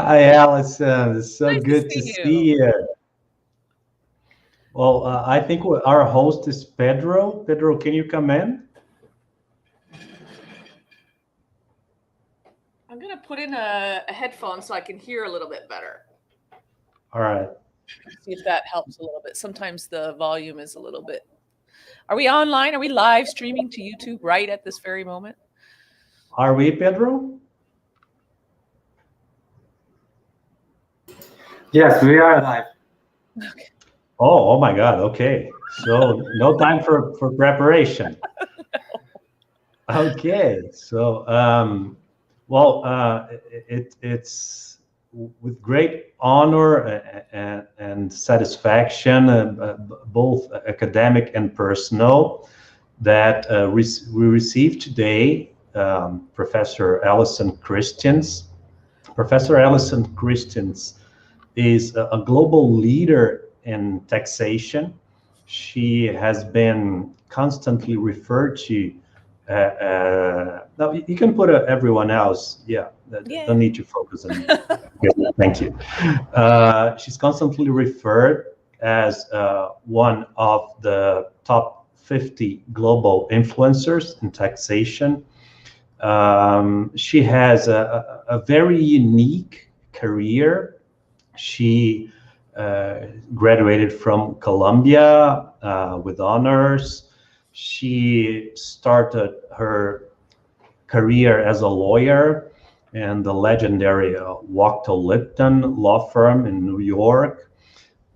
Hi, Allison. It's so Nice to good to see you. see you. Well, I think our host is Pedro. Pedro, can you come in? I'm gonna put in a headphone so I can hear a little bit better. All right. See if that helps a little bit. Sometimes the volume is a little bit. Are we online? Are we live streaming to YouTube right at this very moment? Are we, Pedro? Yes, we are live. Okay. Oh my God. Okay. So no time for preparation. Okay. So, well, it's with great honor and satisfaction, both academic and personal, that we received today Professor Alison Christians. Professor Alison Christians is a global leader in taxation. She has been constantly referred to. Now you can put everyone else. Yeah, Yeah. don't need to focus on me. Thank you. She's constantly referred as one of the top 50 global influencers in taxation. She has a very unique career. She graduated from Columbia with honors. She started her career as a lawyer in the legendary Wachtell Lipton law firm in New York.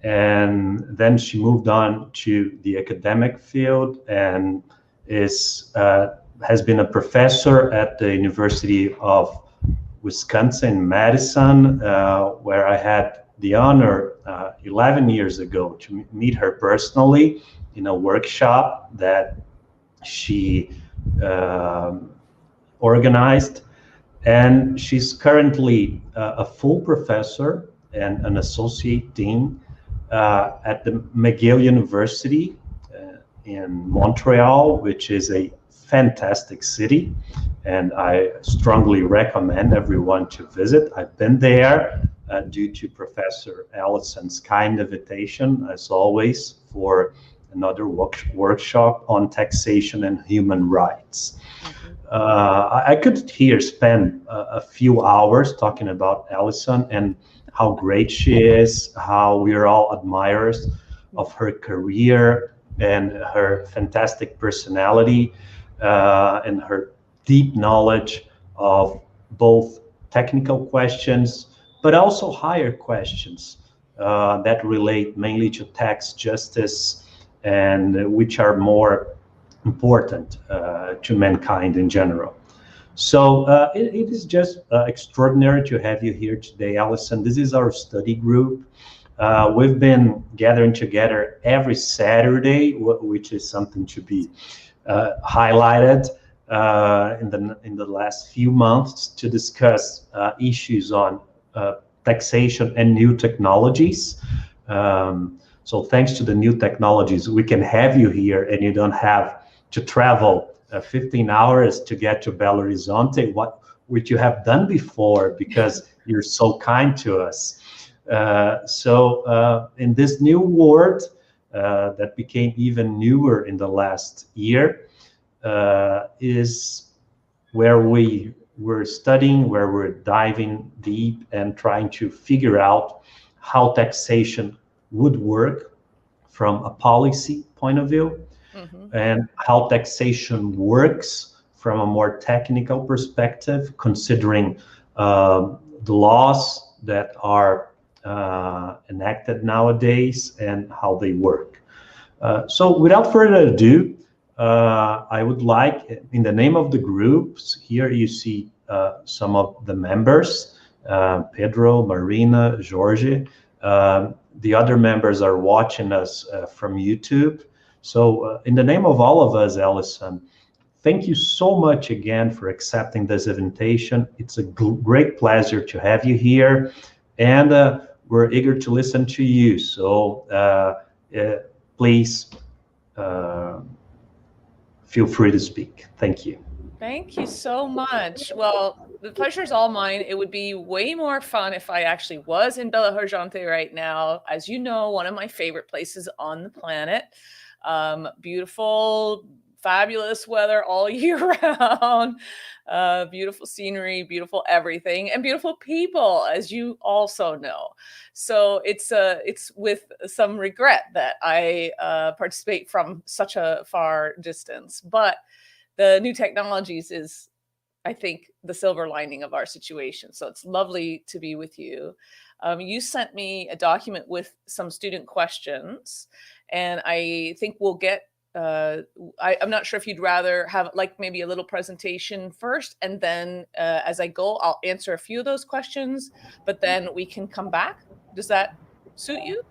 And then she moved on to the academic field and is has been a professor at the University of Wisconsin-Madison, where I had the honor 11 years ago to meet her personally in a workshop that she organized. And she's currently a full professor and an associate dean at the McGill University in Montreal, which is a fantastic city, and I strongly recommend everyone to visit. I've been there due to Professor Allison's kind invitation, as always, for another workshop on taxation and human rights. I could here spend a few hours talking about Allison and how great she is, how we are all admirers of her career and her fantastic personality and her deep knowledge of both technical questions, but also higher questions that relate mainly to tax justice and which are more important to mankind in general. So it is just extraordinary to have you here today, Allison. This is our study group. We've been gathering together every Saturday, which is something to be highlighted in the last few months to discuss issues on taxation and new technologies. So thanks to the new technologies, we can have you here and you don't have to travel 15 hours to get to Belo Horizonte, which you have done before because you're so kind to us. So in this new world that became even newer in the last year is where we're studying, where we're diving deep and trying to figure out how taxation would work from a policy point of view, and how taxation works from a more technical perspective, considering the laws that are enacted nowadays and how they work. So without further ado, I would like, in the name of the groups, here you see some of the members, Pedro, Marina, Jorge. The other members are watching us from YouTube. So in the name of all of us, Allison, thank you so much again for accepting this invitation. It's a great pleasure to have you here, and we're eager to listen to you. So please feel free to speak. Thank you. Thank you so much. Well, the pleasure's all mine. It would be way more fun if I actually was in Belo Horizonte right now. As you know, one of my favorite places on the planet. Beautiful, fabulous weather all year round. Beautiful scenery, beautiful everything, and beautiful people, as you also know. So it's with some regret that I participate from such a far distance. But the new technologies is, I think, the silver lining of our situation. So it's lovely to be with you. You sent me a document with some student questions, and I think we'll get. I'm not sure if you'd rather have like maybe a little presentation first, and then as I go, I'll answer a few of those questions, but then we can come back. Does that suit you?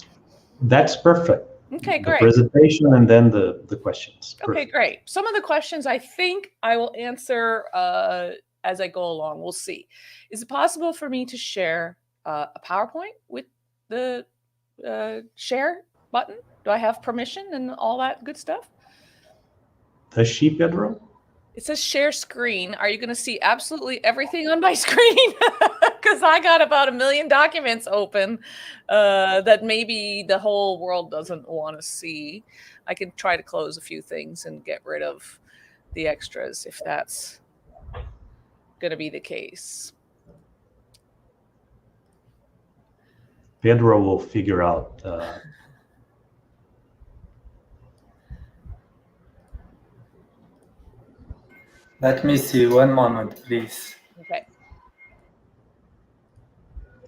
That's perfect. Okay, The great. presentation and then the questions. Okay, Perfect. great. Some of the questions I think I will answer as I go along. We'll see. Is it possible for me to share a PowerPoint with the share button? Do I have permission and all that good stuff? Does she, Pedro? It says share screen. Are you going to see absolutely everything on my screen? Because I got about 1 million documents open that maybe the whole world doesn't want to see. I can try to close a few things and get rid of the extras if that's going to be the case. Pedro will figure out. Let me see. One moment, please. Okay.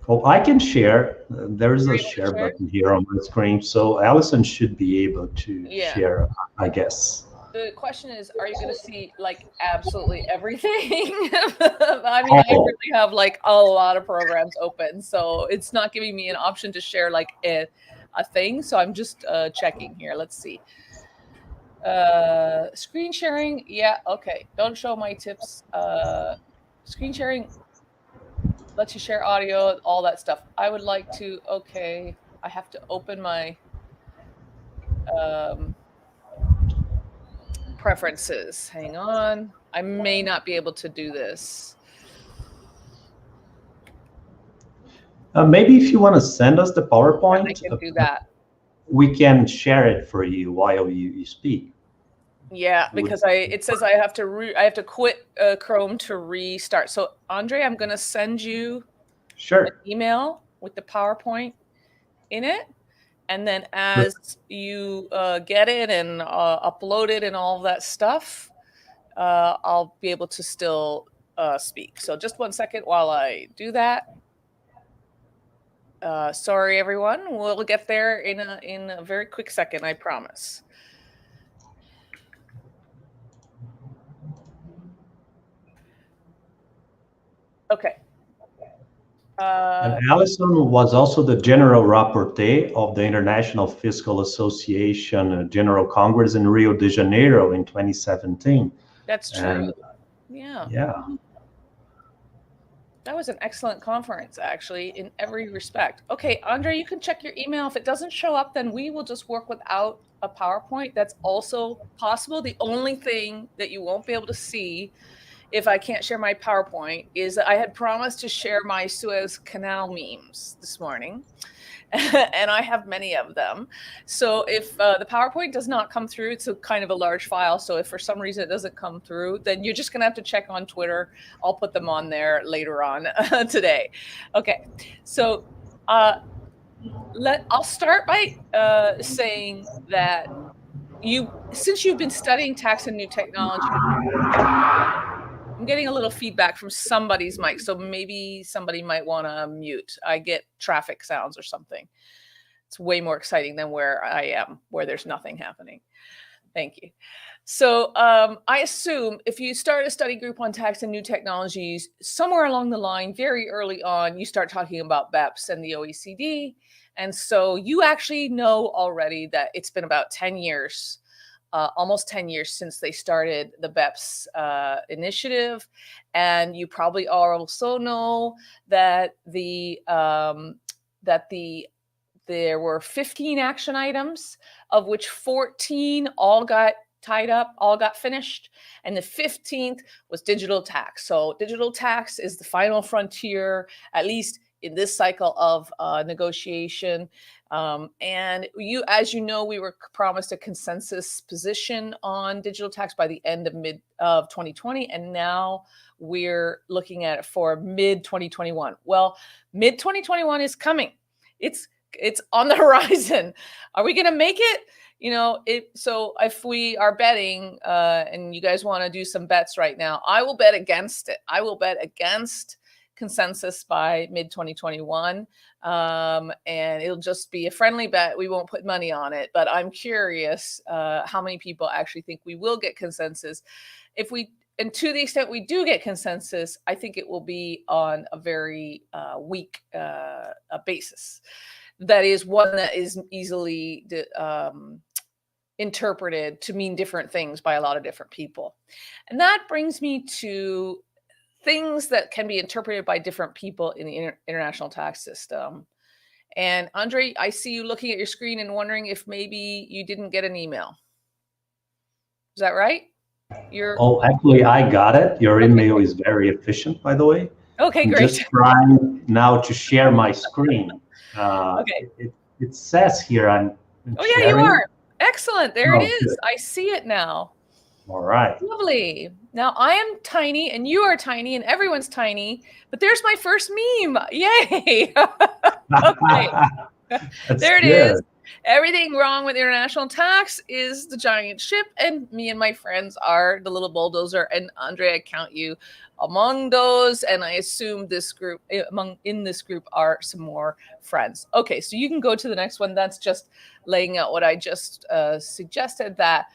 Oh, I can share. There is a share button here on my screen, so Allison should be able to share, I guess. The question is, are you going to see like absolutely everything? I mean, I really have like a lot of programs open, so it's not giving me an option to share like a thing. So I'm just checking here. Let's see. Screen sharing. Yeah. Okay. Don't show my tips. Screen sharing lets you share audio, all that stuff. I would like to, okay, I have to open my preferences. Hang on. I may not be able to do this. Maybe if you want to send us the PowerPoint, I can do that. We can share it for you while you speak. Yeah, because it says I have to quit Chrome to restart. So Andre, I'm going to send you an email with the PowerPoint in it. And then as you get it and upload it and all of that stuff, I'll be able to still speak. So just 1 second while I do that. Sorry, everyone. We'll get there in a very quick second, I promise. Okay. And Allison was also the General Rapporteur of the International Fiscal Association General Congress in Rio de Janeiro in 2017. That's true. Yeah. Yeah. That was an excellent conference, actually, in every respect. Okay, Andre, you can check your email. If it doesn't show up, then we will just work without a PowerPoint. That's also possible. The only thing that you won't be able to see if I can't share my PowerPoint is that I had promised to share my Suez Canal memes this morning, and I have many of them. So if the PowerPoint does not come through, it's a kind of a large file. So if for some reason it doesn't come through, then you're just going to have to check on Twitter. I'll put them on there later on today. Okay, so I'll start by saying that since you've been studying tax and new technology, I'm getting a little feedback from somebody's mic, so maybe somebody might want to mute. I get traffic sounds or something. It's way more exciting than where I am, where there's nothing happening. Thank you. So I assume if you start a study group on tax and new technologies, somewhere along the line, very early on, you start talking about BEPS and the OECD. And so you actually know already that it's been about 10 years almost 10 years since they started the BEPS initiative. And you probably also know that there were 15 action items, of which 14 all got tied up, all got finished. And the 15th was digital tax. So digital tax is the final frontier, at least in this cycle of negotiation. And as you know, we were promised a consensus position on digital tax by the end of mid of 2020. And now we're looking at it for mid 2021. Well, mid 2021 is coming. It's on the horizon. Are we going to make it? So if we are betting, and you guys want to do some bets right now, I will bet against it. I will bet against consensus by mid 2021. And it'll just be a friendly bet. We won't put money on it, but I'm curious how many people actually think we will get consensus. And to the extent we do get consensus, I think it will be on a very weak basis. That is one that is easily interpreted to mean different things by a lot of different people. And that brings me to things that can be interpreted by different people in the international tax system. And Andre, I see you looking at your screen and wondering if maybe you didn't get an email. Is that right? Oh, actually, I got it. Your email is very efficient, by the way. Okay, I'm great. just trying now to share my screen. Okay. It says here I'm Oh, yeah, sharing. you are. Excellent. There it is. Good. I see it now. All right. Lovely. Now I am tiny and you are tiny and everyone's tiny, but there's my first meme. Yay. Okay. There it is. Everything wrong with international tax is the giant ship, and me and my friends are the little bulldozer. And Andre, I count you among those, and I assume this group in this group are some more friends. Okay, so you can go to the next one. That's just laying out what I just suggested, that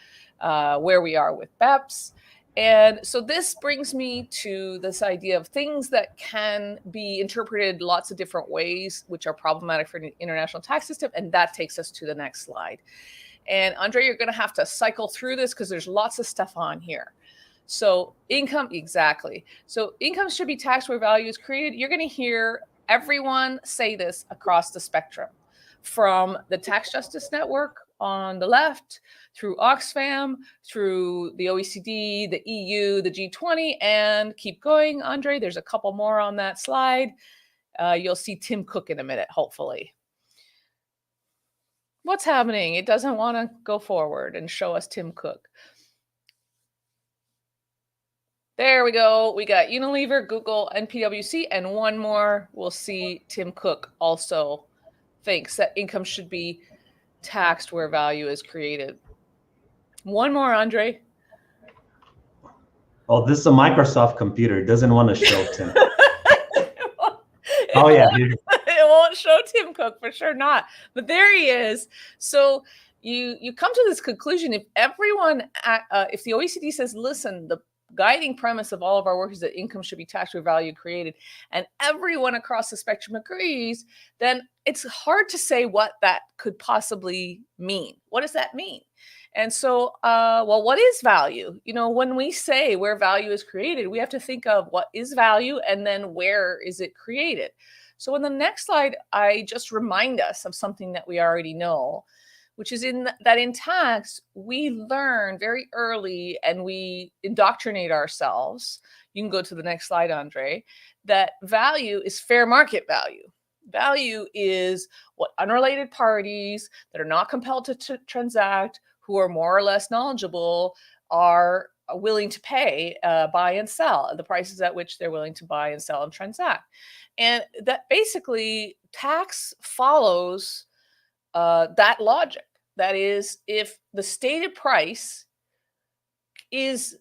where we are with BEPS. And so this brings me to this idea of things that can be interpreted lots of different ways, which are problematic for the international tax system. And that takes us to the next slide. And Andre, you're going to have to cycle through this because there's lots of stuff on here. So income, exactly. So income should be taxed where value is created. You're going to hear everyone say this across the spectrum, from the Tax Justice Network on the left, through Oxfam, through the OECD, the EU, the G20, and keep going, Andre. There's a couple more on that slide. You'll see Tim Cook in a minute, hopefully. What's happening? It doesn't want to go forward and show us Tim Cook. There we go. We got Unilever, Google, and PwC, and one more. We'll see Tim Cook also thinks that income should be taxed where value is created. One more, Andre. Oh, this is a Microsoft computer. It doesn't want to show Tim. Oh, yeah. It won't show Tim Cook, for sure not. But there he is. So you come to this conclusion. If everyone, if the OECD says, listen, the guiding premise of all of our work is that income should be taxed where value created, and everyone across the spectrum agrees, then it's hard to say what that could possibly mean. What does that mean? And so, well, what is value? You know, when we say where value is created, we have to think of what is value and then where is it created. So in the next slide, I just remind us of something that we already know, which is that in tax, we learn very early and we indoctrinate ourselves. You can go to the next slide, Andre, that value is fair market value. Value is what unrelated parties that are not compelled to transact, who are more or less knowledgeable, are willing to pay, buy and sell, the prices at which they're willing to buy and sell and transact. And that basically tax follows that logic. That is, if the stated price is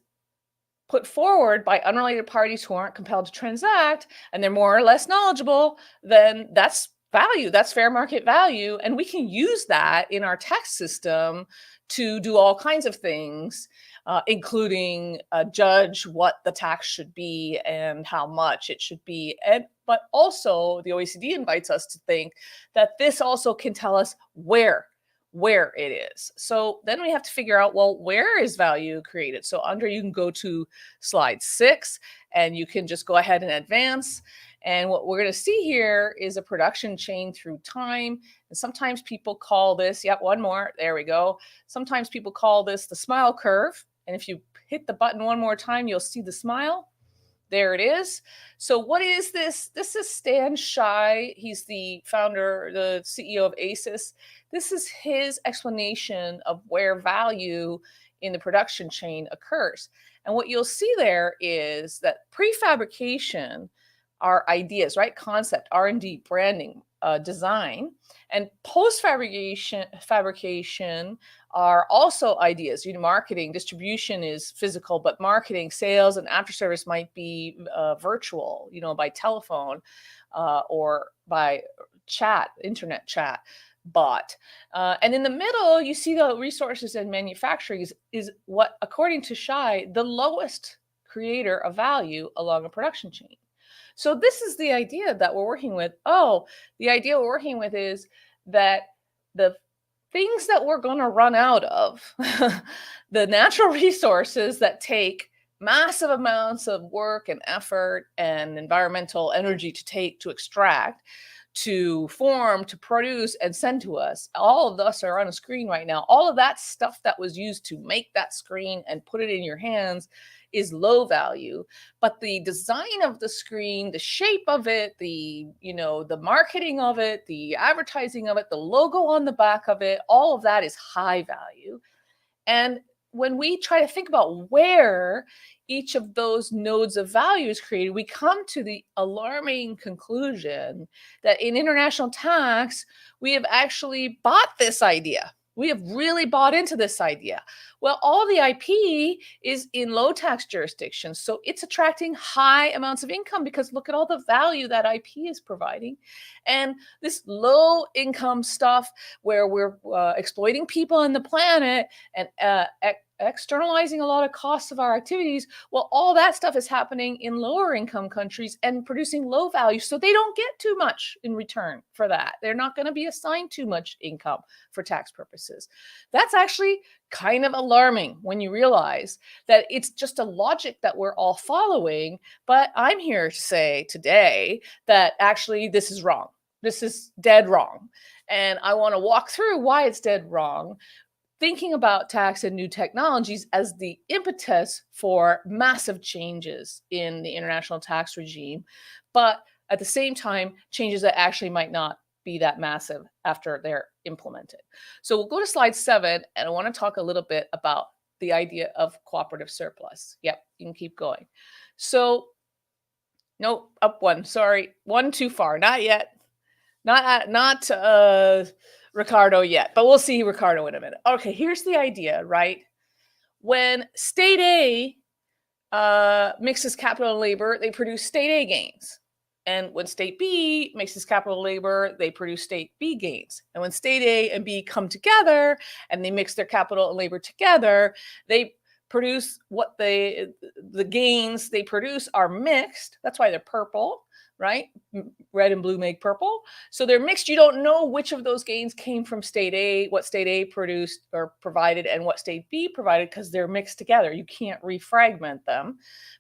put forward by unrelated parties who aren't compelled to transact and they're more or less knowledgeable, then that's value, that's fair market value. And we can use that in our tax system to do all kinds of things, including judge what the tax should be and how much it should be. But also the OECD invites us to think that this also can tell us where it is. So then we have to figure out, well, where is value created? So Andre, you can go to slide 6 and you can just go ahead and advance. And what we're going to see here is a production chain through time. And sometimes people call this, yep, one more, there we go. Sometimes people call this the smile curve. And if you hit the button one more time, you'll see the smile. There it is. So what is this? This is Stan Shai. He's the founder, the CEO of ASIS. This is his explanation of where value in the production chain occurs. And what you'll see there is that prefabrication are ideas, right? Concept, R&D, branding, design, and fabrication are also ideas. Marketing, distribution is physical, but marketing, sales, and after service might be virtual, by telephone or by chat, internet chat, bot. And in the middle, you see the resources and manufacturing is what, according to Shai, the lowest creator of value along a production chain. So this is the idea that we're working with. The idea we're working with is that the things that we're going to run out of, the natural resources that take massive amounts of work and effort and environmental energy to extract, to form, to produce, and send to us. All of us are on a screen right now. All of that stuff that was used to make that screen and put it in your hands is low value, but the design of the screen, the shape of it, the marketing of it, the advertising of it, the logo on the back of it, all of that is high value. And when we try to think about where each of those nodes of value is created, we come to the alarming conclusion that in international tax, we have actually bought this idea. We have really bought into this idea. Well, all the IP is in low tax jurisdictions. So it's attracting high amounts of income because look at all the value that IP is providing. And this low income stuff where we're exploiting people on the planet and externalizing a lot of costs of our activities, well, all that stuff is happening in lower income countries and producing low value. So they don't get too much in return for that. They're not going to be assigned too much income for tax purposes. That's actually kind of alarming when you realize that it's just a logic that we're all following. But I'm here to say today that actually this is wrong. This is dead wrong. And I want to walk through why it's dead wrong, thinking about tax and new technologies as the impetus for massive changes in the international tax regime, but at the same time, changes that actually might not be that massive after they're implemented. So we'll go to slide 7, and I want to talk a little bit about the idea of cooperative surplus. Yep, you can keep going. So, no, up one, sorry, one too far, not yet. Not Ricardo yet, but we'll see Ricardo in a minute. Okay, here's the idea, right? When state A mixes capital and labor, they produce state A gains. And when state B mixes capital and labor, they produce state B gains. And when state A and B come together and they mix their capital and labor together, they produce what the gains they produce are mixed. That's why they're purple, right? Red and blue make purple. So they're mixed. You don't know which of those gains came from state A, what state A produced or provided, and what state B provided, because they're mixed together. You can't refragment them.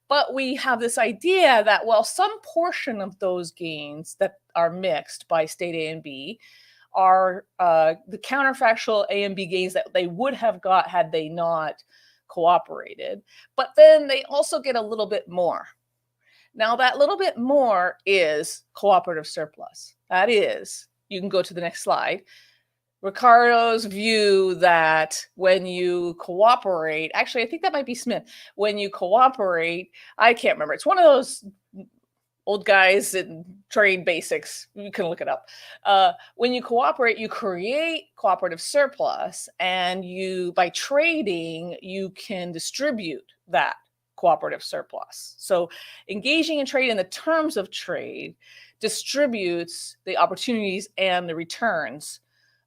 But we have this idea that, well, some portion of those gains that are mixed by state A and B are the counterfactual A and B gains that they would have got had they not cooperated. But then they also get a little bit more. Now, that little bit more is cooperative surplus. That is, you can go to the next slide, Ricardo's view that when you cooperate, actually, I think that might be Smith, when you cooperate, I can't remember. It's one of those old guys in trade basics. You can look it up. When you cooperate, you create cooperative surplus, and by trading, you can distribute that cooperative surplus. So engaging in trade in the terms of trade distributes the opportunities and the returns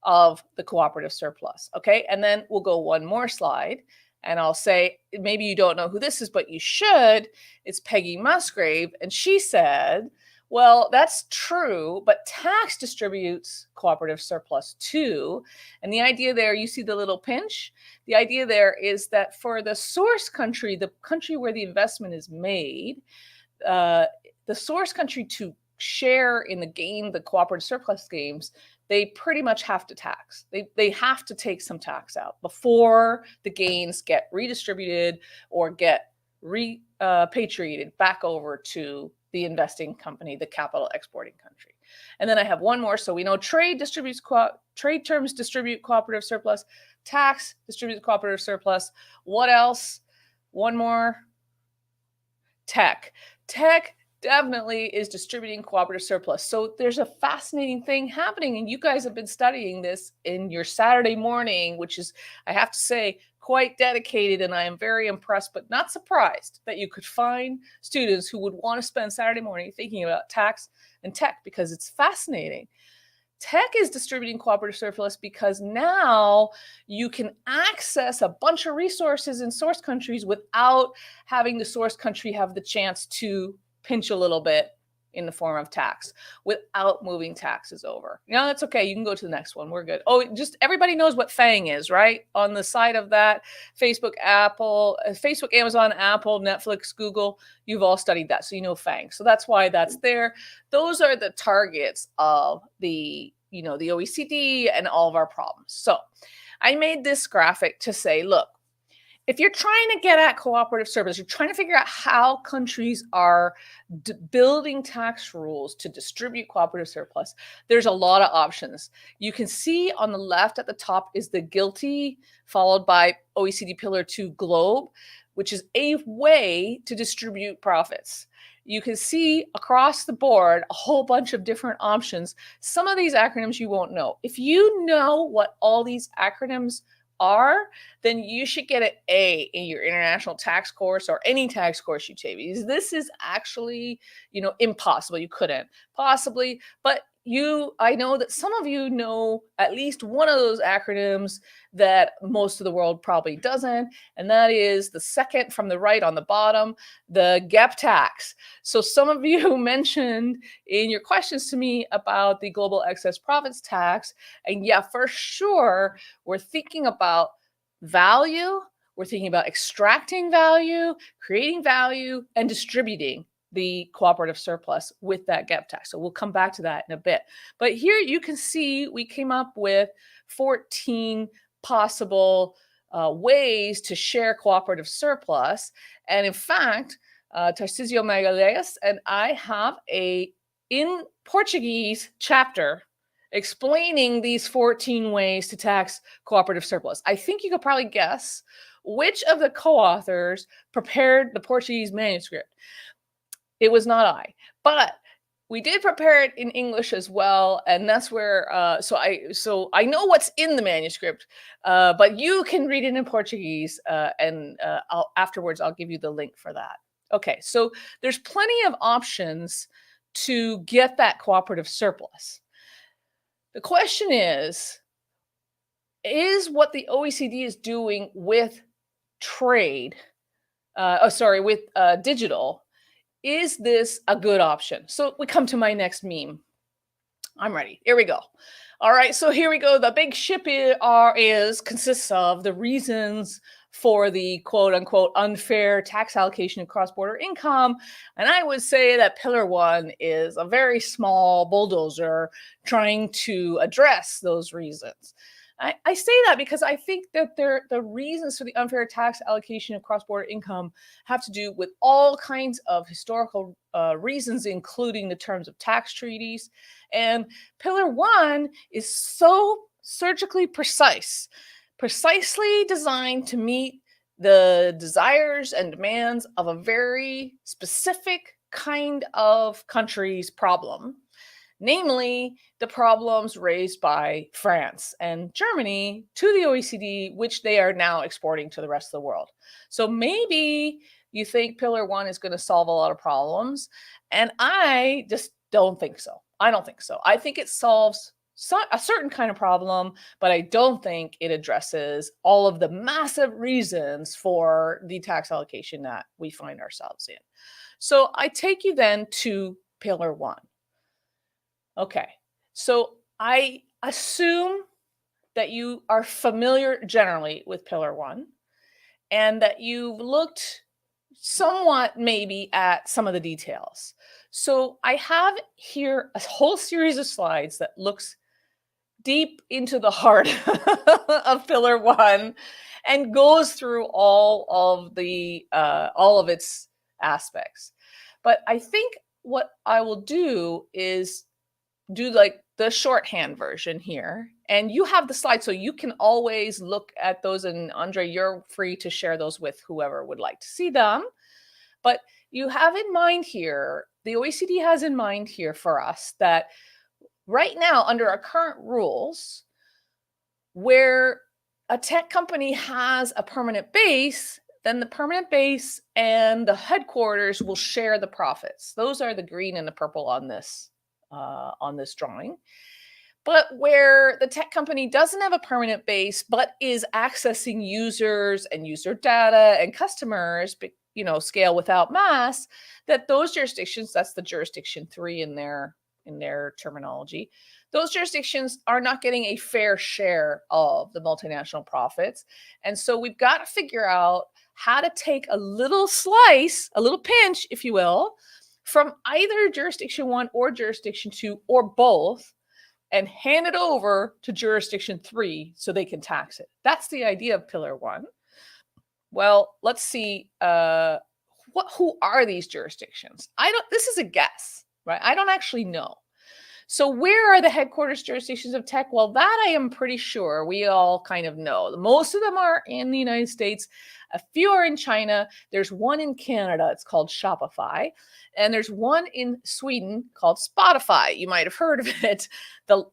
of the cooperative surplus. Okay, and then we'll go one more slide, and I'll say, maybe you don't know who this is, but you should. It's Peggy Musgrave, and she said, well, that's true, but tax distributes cooperative surplus too. And the idea there, you see the little pinch? The idea there is that for the source country, the country where the investment is made, the source country to share in the gain, the cooperative surplus gains, they pretty much have to tax. They have to take some tax out before the gains get redistributed or get repatriated back over to the investing company, the capital exporting country. And then I have one more. So we know trade terms distribute cooperative surplus, tax distributes cooperative surplus. What else? One more. Tech definitely is distributing cooperative surplus. So there's a fascinating thing happening, and you guys have been studying this in your Saturday morning, which is, I have to say, quite dedicated, and I am very impressed but not surprised that you could find students who would want to spend Saturday morning thinking about tax and tech, because it's fascinating. Tech is distributing cooperative surplus because now you can access a bunch of resources in source countries without having the source country have the chance to pinch a little bit in the form of tax without moving taxes over. No, that's okay. You can go to the next one. We're good. Oh, just everybody knows what FANG is, right? On the side of that, Facebook, Amazon, Apple, Netflix, Google, you've all studied that. So you know FANG. So that's why that's there. Those are the targets of the OECD and all of our problems. So I made this graphic to say, look, if you're trying to get at cooperative surplus, you're trying to figure out how countries are building tax rules to distribute cooperative surplus, there's a lot of options. You can see on the left at the top is the GILTI, followed by OECD Pillar 2 GLOBE, which is a way to distribute profits. You can see across the board a whole bunch of different options. Some of these acronyms you won't know. If you know what all these acronyms are, then you should get an A in your international tax course or any tax course you take, because this is actually, impossible. You couldn't possibly, but I know that some of you know at least one of those acronyms that most of the world probably doesn't, and that is the second from the right on the bottom, the GAP tax. So some of you mentioned in your questions to me about the global excess profits tax, and yeah, for sure, we're thinking about value, we're thinking about extracting value, creating value, and distributing the cooperative surplus with that GAP tax. So we'll come back to that in a bit. But here you can see we came up with 14 possible ways to share cooperative surplus. And in fact, Tarcísio Magalhães and I have in Portuguese chapter explaining these 14 ways to tax cooperative surplus. I think you could probably guess which of the co-authors prepared the Portuguese manuscript. It was not I, but we did prepare it in English as well, and that's where. So I know what's in the manuscript, but you can read it in Portuguese, and afterwards I'll give you the link for that. Okay, so there's plenty of options to get that cooperative surplus. The question is what the OECD is doing with trade? With digital. Is this a good option? So we come to my next meme. I'm ready. Here we go. All right, so here we go. The big ship consists of the reasons for the quote unquote unfair tax allocation of cross-border income. And I would say that Pillar 1 is a very small bulldozer trying to address those reasons. I say that because I think that the reasons for the unfair tax allocation of cross-border income have to do with all kinds of historical reasons, including the terms of tax treaties. And Pillar 1 is so surgically precisely designed to meet the desires and demands of a very specific kind of country's problem. Namely, the problems raised by France and Germany to the OECD, which they are now exporting to the rest of the world. So maybe you think Pillar 1 is going to solve a lot of problems, and I just don't think so. I don't think so. I think it solves a certain kind of problem, but I don't think it addresses all of the massive reasons for the tax allocation that we find ourselves in. So I take you then to Pillar 1. Okay, so I assume that you are familiar generally with Pillar 1 and that you've looked somewhat maybe at some of the details. So I have here a whole series of slides that looks deep into the heart of Pillar 1 and goes through all of its aspects. But I think what I will do is do like the shorthand version here, and you have the slides, so you can always look at those. And Andre, you're free to share those with whoever would like to see them. But you have in mind here, the OECD has in mind here for us that right now, under our current rules, where a tech company has a permanent base, then the permanent base and the headquarters will share the profits. Those are the green and the purple on this drawing. But where the tech company doesn't have a permanent base, but is accessing users and user data and customers, scale without mass, that those jurisdictions, that's the jurisdiction 3 in their terminology, those jurisdictions are not getting a fair share of the multinational profits. And so we've got to figure out how to take a little slice, a little pinch, if you will, from either jurisdiction 1 or jurisdiction 2 or both, and hand it over to jurisdiction 3 so they can tax it. That's the idea of Pillar 1. Well, let's see, who are these jurisdictions? This is a guess, right? I don't actually know. So where are the headquarters jurisdictions of tech? Well, that I am pretty sure we all kind of know. Most of them are in the United States. A few are in China. There's one in Canada. It's called Shopify. And there's one in Sweden called Spotify. You might have heard of it.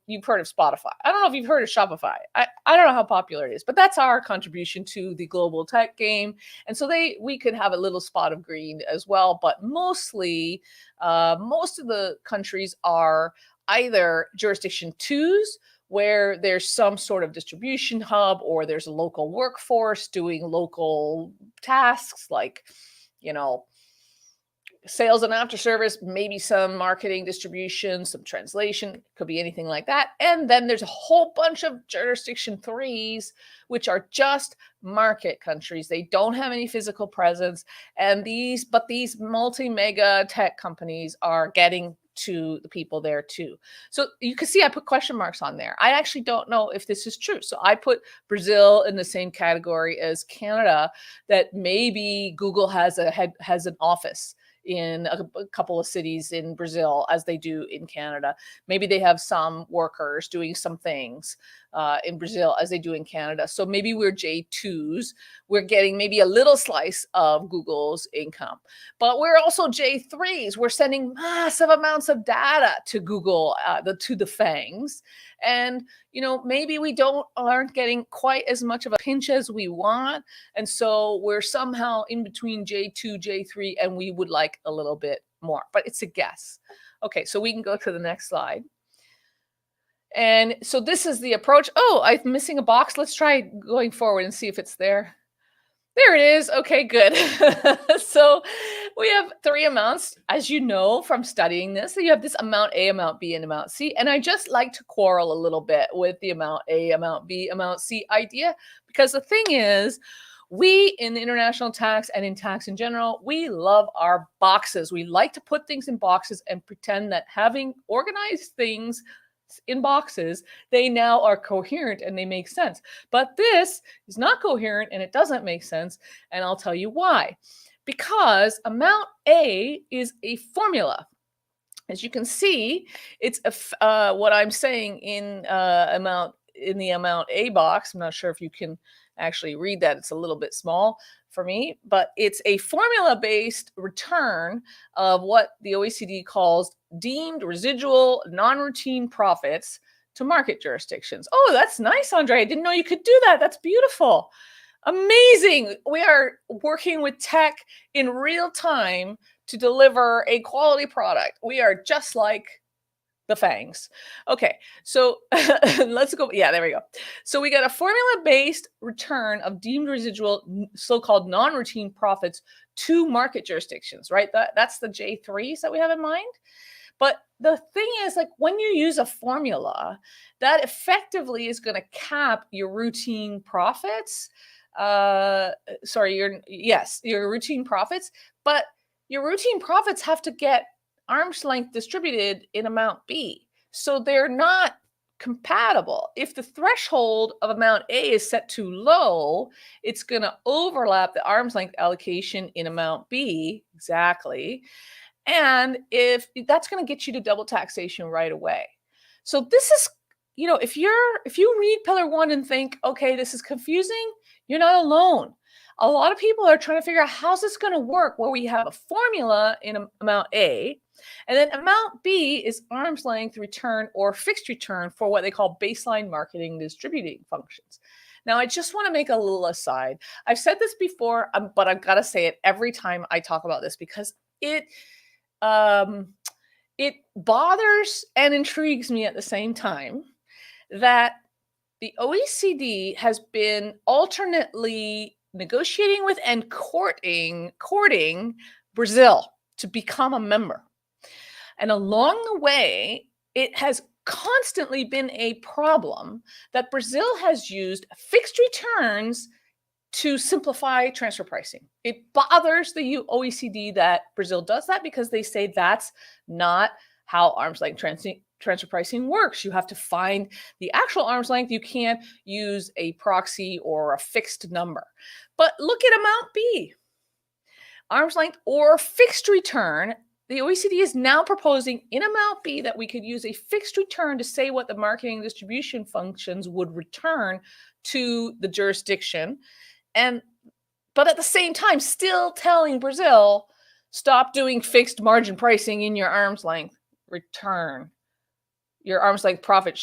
You've heard of Spotify. I don't know if you've heard of Shopify. I don't know how popular it is, but that's our contribution to the global tech game. And so we could have a little spot of green as well. But mostly, most of the countries are either jurisdiction 2s, where there's some sort of distribution hub, or there's a local workforce doing local tasks like, sales and after service, maybe some marketing, distribution, some translation, could be anything like that. And then there's a whole bunch of jurisdiction 3s, which are just market countries. They don't have any physical presence. And these multi-mega tech companies are getting to the people there too. So you can see I put question marks on there. I actually don't know if this is true. So I put Brazil in the same category as Canada, that maybe Google has an office in a couple of cities in Brazil as they do in Canada. Maybe they have some workers doing some things in Brazil as they do in Canada. So maybe we're J2s. We're getting maybe a little slice of Google's income. But we're also J3s. We're sending massive amounts of data to Google, to the FANGs. And, maybe we aren't getting quite as much of a pinch as we want. And so we're somehow in between J2, J3, and we would like a little bit more. But it's a guess. Okay, so we can go to the next slide. And so this is the approach. Oh, I'm missing a box. Let's try going forward and see if it's there. There it is. Okay, good. So we have 3 amounts, as you know from studying this. So you have this amount A, amount B, and amount C. And I just like to quarrel a little bit with the amount A, amount B, amount C idea, because the thing is, we in international tax and in tax in general, we love our boxes. We like to put things in boxes and pretend that having organized things in boxes, they now are coherent and they make sense. But this is not coherent and it doesn't make sense. And I'll tell you why. Because amount A is a formula. As you can see, it's what I'm saying in the amount A box. I'm not sure if you can actually read that. It's a little bit small for me, but it's a formula-based return of what the OECD calls deemed residual non-routine profits to market jurisdictions. Oh, that's nice, Andre. I didn't know you could do that. That's beautiful. Amazing. We are working with tech in real time to deliver a quality product. We are just like the FANGs. Okay, so let's go. Yeah, there we go. So we got a formula-based return of deemed residual, so-called non-routine profits to market jurisdictions, right? That's the J3s that we have in mind. But the thing is, like, when you use a formula, that effectively is going to cap your routine profits your routine profits, but your routine profits have to get arm's length distributed in amount B. So they're not compatible. If the threshold of amount A is set too low, it's going to overlap the arm's length allocation in amount B. Exactly. And if that's going to get you to double taxation right away. So this is, if you read Pillar 1 and think, okay, this is confusing, you're not alone. A lot of people are trying to figure out how's this going to work where we have a formula in amount A, and then amount B is arm's length return or fixed return for what they call baseline marketing distributing functions. Now, I just want to make a little aside. I've said this before, but I've got to say it every time I talk about this because it bothers and intrigues me at the same time that the OECD has been alternately negotiating with and courting Brazil to become a member. And along the way, it has constantly been a problem that Brazil has used fixed returns to simplify transfer pricing. It bothers the OECD that Brazil does that because they say that's not how arm's length transfer pricing works. You have to find the actual arm's length. You can't use a proxy or a fixed number. But look at amount B. Arm's length or fixed return. The OECD is now proposing in amount B that we could use a fixed return to say what the marketing and distribution functions would return to the jurisdiction. But at the same time, still telling Brazil, stop doing fixed margin pricing in your arm's length return, your arm's length profit,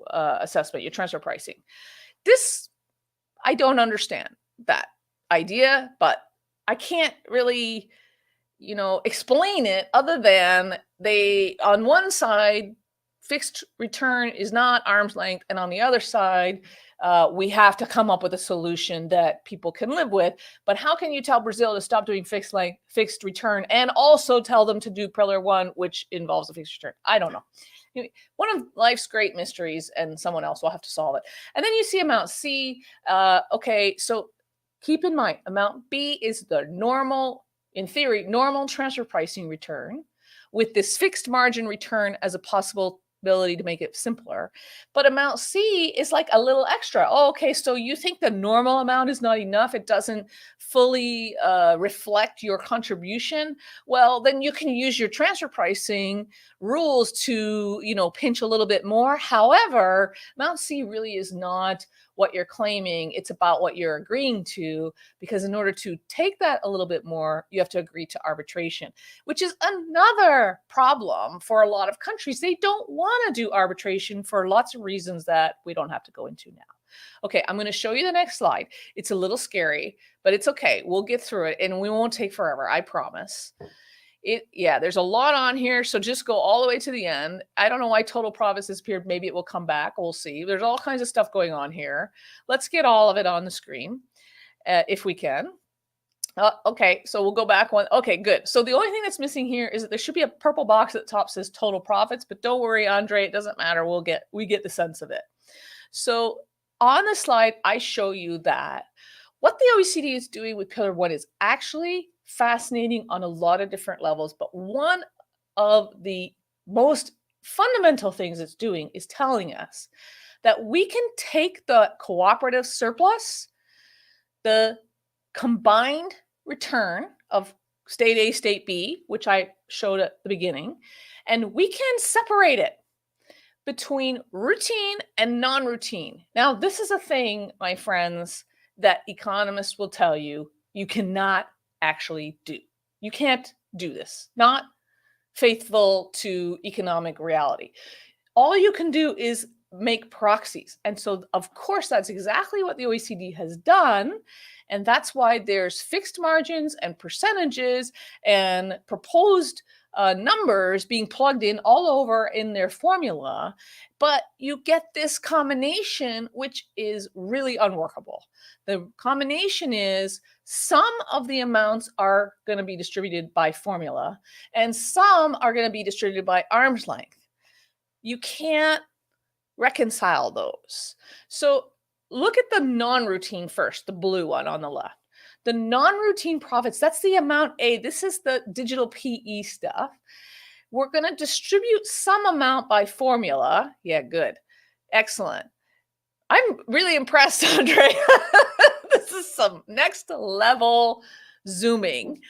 assessment, your transfer pricing. This, I don't understand that idea, but I can't really, explain it other than they, on one side, fixed return is not arm's length, and on the other side, we have to come up with a solution that people can live with. But how can you tell Brazil to stop doing fixed return and also tell them to do Pillar 1, which involves a fixed return? I don't know. One of life's great mysteries, and someone else will have to solve it. And then you see amount C. Okay, so keep in mind, amount B is the normal, in theory, normal transfer pricing return with this fixed margin return as a possible ability to make it simpler. But amount C is like a little extra. Oh, okay, so you think the normal amount is not enough? It doesn't fully reflect your contribution? Well, then you can use your transfer pricing rules to, pinch a little bit more. However, amount C really is not what you're claiming. It's about what you're agreeing to, because in order to take that a little bit more, you have to agree to arbitration, which is another problem for a lot of countries. They don't want to do arbitration for lots of reasons that we don't have to go into now. Okay, I'm going to show you the next slide. It's a little scary, but it's okay. We'll get through it and we won't take forever, I promise. There's a lot on here, so just go all the way to the end. I don't know why total profits disappeared. Maybe it will come back. We'll see. There's all kinds of stuff going on here. Let's get all of it on the screen if we can. Okay, so we'll go back one. Okay, good. So the only thing that's missing here is that there should be a purple box at the top that says total profits, but don't worry, Andre, it doesn't matter. We get the sense of it. So on the slide, I show you that what the OECD is doing with Pillar 1 is actually fascinating on a lot of different levels, but one of the most fundamental things it's doing is telling us that we can take the cooperative surplus, the combined return of state A, state B, which I showed at the beginning, and we can separate it between routine and non-routine. Now, this is a thing, my friends, that economists will tell you cannot actually do. You can't do this. Not faithful to economic reality. All you can do is make proxies. And so, of course, that's exactly what the OECD has done. And that's why there's fixed margins and percentages and proposed numbers being plugged in all over in their formula. But you get this combination, which is really unworkable. The combination is some of the amounts are going to be distributed by formula and some are going to be distributed by arm's length. You can't reconcile those. So look at the non-routine first, the blue one on the left. The non-routine profits, that's the amount A. This is the digital PE stuff. We're going to distribute some amount by formula. Yeah, good. Excellent. I'm really impressed, Andre. This is some next level zooming.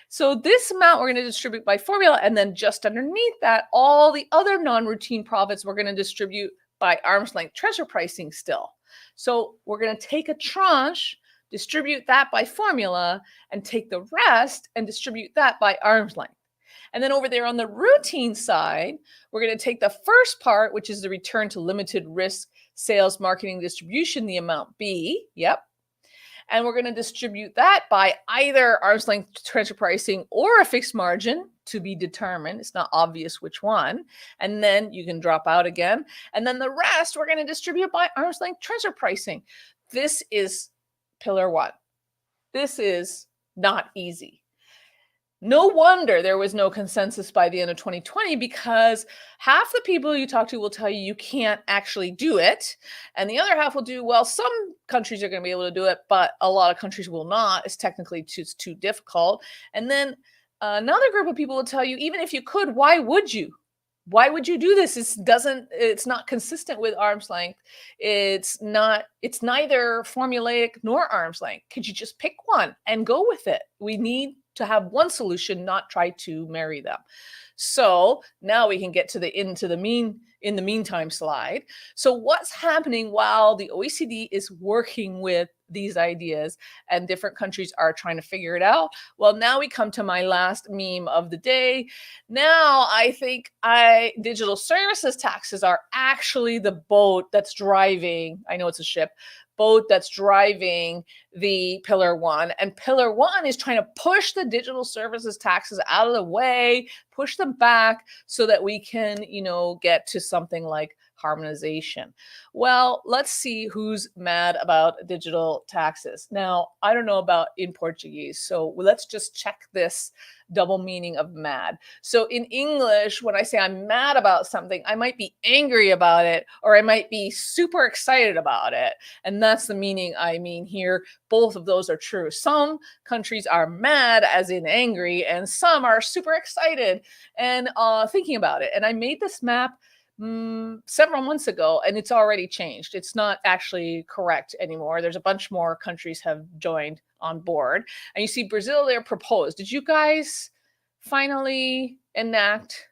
So this amount we're going to distribute by formula, and then just underneath that, all the other non-routine profits we're going to distribute by arm's length transfer pricing still. So we're going to take a tranche, distribute that by formula, and take the rest and distribute that by arm's length. And then over there on the routine side, we're going to take the first part, which is the return to limited risk sales, marketing, distribution, the amount B. Yep. And we're going to distribute that by either arm's length transfer pricing or a fixed margin to be determined. It's not obvious which one. And then you can drop out again. And then the rest we're going to distribute by arm's length transfer pricing. This is pillar one. This is not easy. No wonder there was no consensus by the end of 2020, because half the people you talk to will tell you can't actually do it. And the other half will do, well, some countries are going to be able to do it, but a lot of countries will not. It's technically too difficult. And then another group of people will tell you, even if you could, why would you? Why would you do this? It's not consistent with arm's length. It's neither formulaic nor arm's length. Could you just pick one and go with it? We need to have one solution, not try to marry them. So now we can get to the in the meantime slide. So what's happening while the OECD is working with these ideas and different countries are trying to figure it out? Well, now we come to my last meme of the day. Now I think digital services taxes are actually the boat that's driving, I know it's a ship, boat that's driving the pillar one. And pillar one is trying to push the digital services taxes out of the way, push them back so that we can, get to something like harmonization. Well, let's see who's mad about digital taxes. Now, I don't know about in Portuguese, so let's just check this double meaning of mad. So in English, when I say I'm mad about something, I might be angry about it, or I might be super excited about it. And that's the meaning I mean here. Both of those are true. Some countries are mad, as in angry, and some are super excited and thinking about it. And I made this map several months ago, and it's already changed. It's not actually correct anymore. There's a bunch more countries have joined on board. And you see Brazil there proposed. Did you guys finally enact?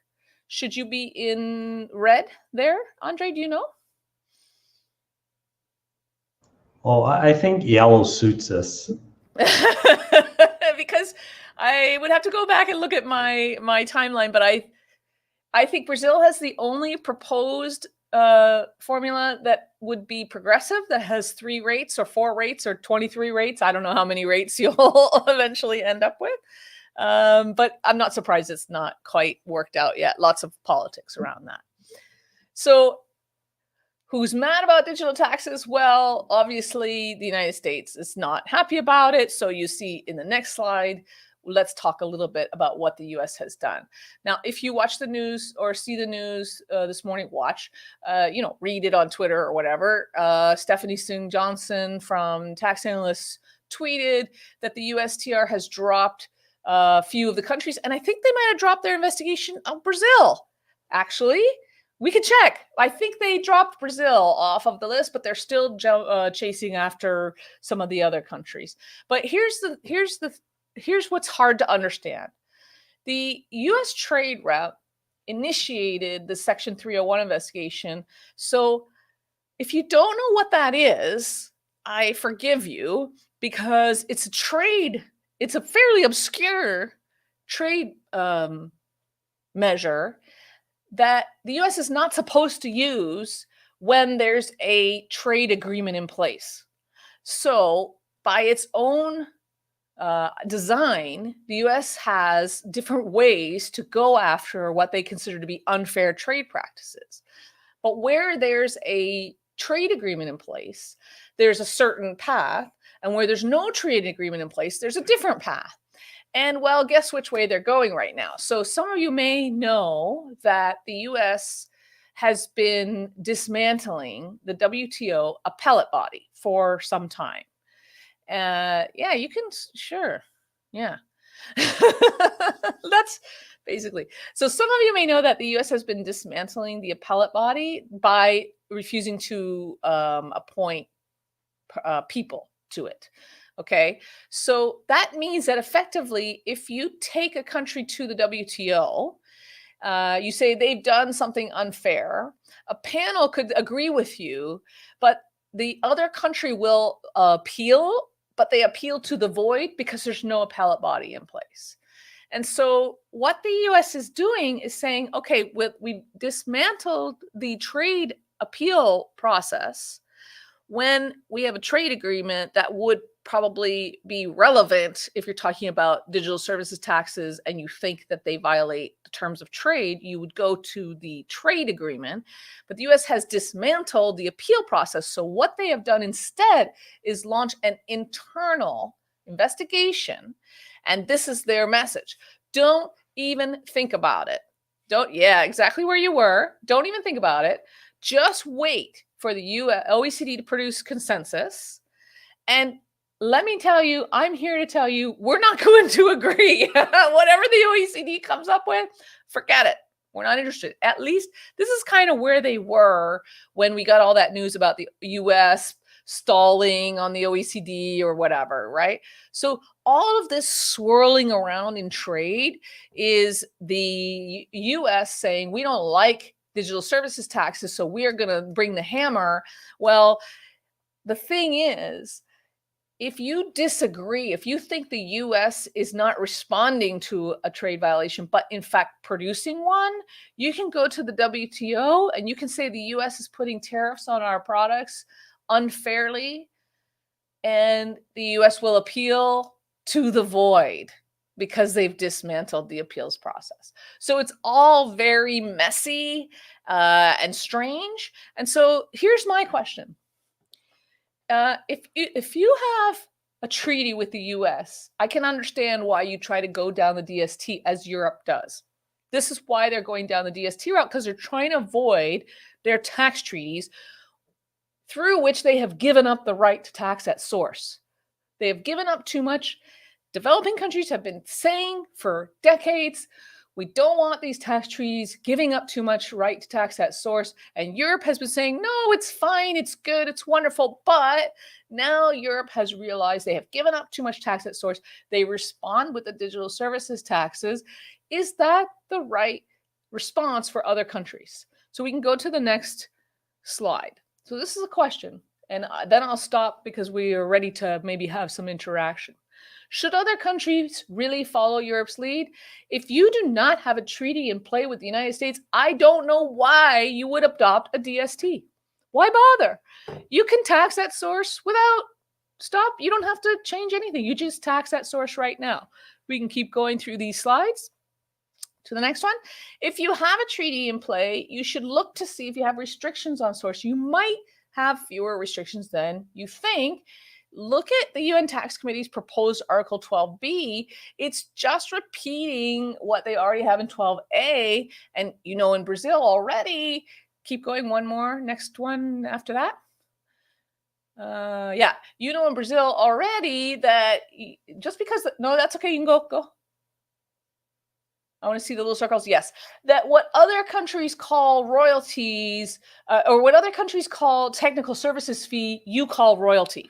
Should you be in red there? Andre, do you know? Well, I think yellow suits us. Because I would have to go back and look at my timeline, but I think Brazil has the only proposed formula that would be progressive, that has 3 rates or 4 rates or 23 rates. I don't know how many rates you'll eventually end up with. But I'm not surprised it's not quite worked out yet. Lots of politics around that. So who's mad about digital taxes? Well, obviously the United States is not happy about it. So you see in the next slide, let's talk a little bit about what the US has done. Now, if you watch the news or see the news this morning, read it on Twitter or whatever. Stephanie Sung Johnson from Tax Analysts tweeted that the USTR has dropped a few of the countries, and I think they might have dropped their investigation of Brazil. Actually, we could check. I think they dropped Brazil off of the list, but they're still chasing after some of the other countries. But here's what's hard to understand. The U.S. Trade Rep initiated the Section 301 investigation. So if you don't know what that is, I forgive you, because it's a fairly obscure trade measure that the U.S. is not supposed to use when there's a trade agreement in place. So by its own design, the U.S. has different ways to go after what they consider to be unfair trade practices. But where there's a trade agreement in place, there's a certain path. And where there's no trade agreement in place, there's a different path. And well, guess which way they're going right now. So some of you may know that the U.S. has been dismantling the WTO appellate body for some time. Yeah, you can, sure. Yeah. That's basically. So some of you may know that the US has been dismantling the appellate body by refusing to appoint people to it. Okay. So that means that effectively, if you take a country to the WTO, you say they've done something unfair, a panel could agree with you, but the other country will appeal, but they appeal to the void because there's no appellate body in place. And so what the US is doing is saying, okay, we dismantled the trade appeal process when we have a trade agreement that would probably be relevant if you're talking about digital services taxes and you think that they violate the terms of trade, you would go to the trade agreement. But the US has dismantled the appeal process. So what they have done instead is launch an internal investigation. And this is their message. Don't even think about it. Yeah, exactly where you were. Don't even think about it. Just wait for the OECD to produce consensus. And let me tell you, I'm here to tell you, we're not going to agree. Whatever the OECD comes up with, forget it. We're not interested. At least this is kind of where they were when we got all that news about the US stalling on the OECD or whatever, right? So all of this swirling around in trade is the US saying, we don't like digital services taxes, so we are going to bring the hammer. Well, the thing is, if you disagree, if you think the US is not responding to a trade violation, but in fact producing one, you can go to the WTO and you can say the US is putting tariffs on our products unfairly, and the US will appeal to the void because they've dismantled the appeals process. So it's all very messy and strange. And so here's my question. If you have a treaty with the US, I can understand why you try to go down the DST as Europe does. This is why they're going down the DST route, because they're trying to avoid their tax treaties through which they have given up the right to tax at source. They have given up too much. Developing countries have been saying for decades, we don't want these tax treaties giving up too much right to tax at source. And Europe has been saying, no, it's fine, it's good, it's wonderful. But now Europe has realized they have given up too much tax at source. They respond with the digital services taxes. Is that the right response for other countries? So we can go to the next slide. So this is a question, and then I'll stop because we are ready to maybe have some interaction. Should other countries really follow Europe's lead? If you do not have a treaty in play with the United States, I don't know why you would adopt a DST. Why bother? You can tax at source without stop. You don't have to change anything. You just tax at source right now. We can keep going through these slides. To the next one. If you have a treaty in play, you should look to see if you have restrictions on source. You might have fewer restrictions than you think. Look at the UN Tax Committee's proposed Article 12B. It's just repeating what they already have in 12A. And you know, in Brazil already, keep going, one more, next one after that. Yeah, you know, in Brazil already that just because, no, that's okay, you can go. I want to see the little circles. Yes. That what other countries call royalties or what other countries call technical services fee, you call royalty.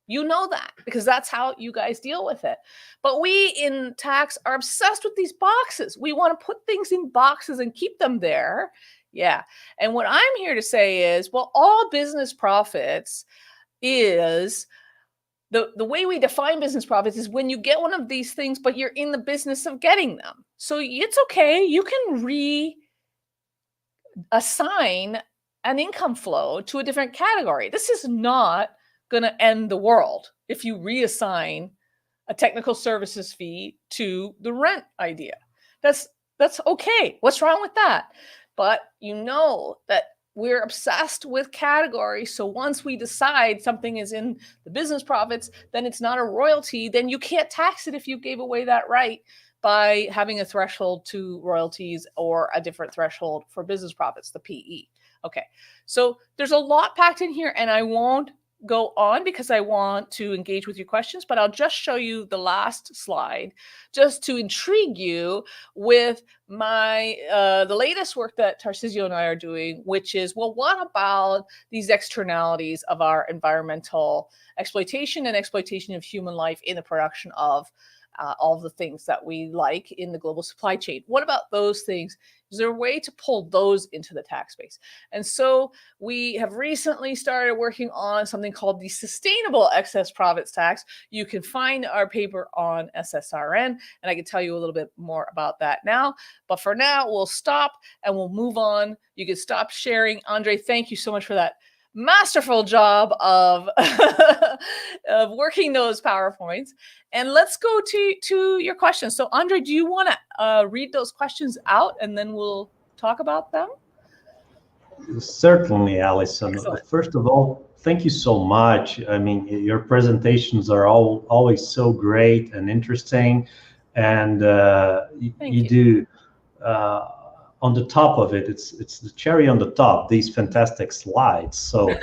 You know that because that's how you guys deal with it. But we in tax are obsessed with these boxes. We want to put things in boxes and keep them there. Yeah. And what I'm here to say is, well, all business profits is the way we define business profits is when you get one of these things, but you're in the business of getting them. So it's okay. You can reassign an income flow to a different category. This is not going to end the world if you reassign a technical services fee to the rent idea. That's okay. What's wrong with that? But you know that we're obsessed with categories. So once we decide something is in the business profits, then it's not a royalty. Then you can't tax it if you gave away that right. by having a threshold to royalties or a different threshold for business profits, the PE. Okay, so there's a lot packed in here, and I won't go on because I want to engage with your questions, but I'll just show you the last slide just to intrigue you with my the latest work that Tarcisio and I are doing, which is, well, what about these externalities of our environmental exploitation and exploitation of human life in the production of all the things that we like in the global supply chain? What about those things? Is there a way to pull those into the tax base? And so we have recently started working on something called the Sustainable Excess Profits Tax. You can find our paper on SSRN, and I can tell you a little bit more about that now. But for now, we'll stop and we'll move on. You can stop sharing. Andre, thank you so much for that masterful job of, of working those PowerPoints. And let's go to your questions. So Andre, do you want to read those questions out and then we'll talk about them? Certainly, Alison. Excellent. First of all, thank you so much. I mean, your presentations are always so great and interesting. And you do, on the top of it, it's the cherry on the top, these fantastic slides. So,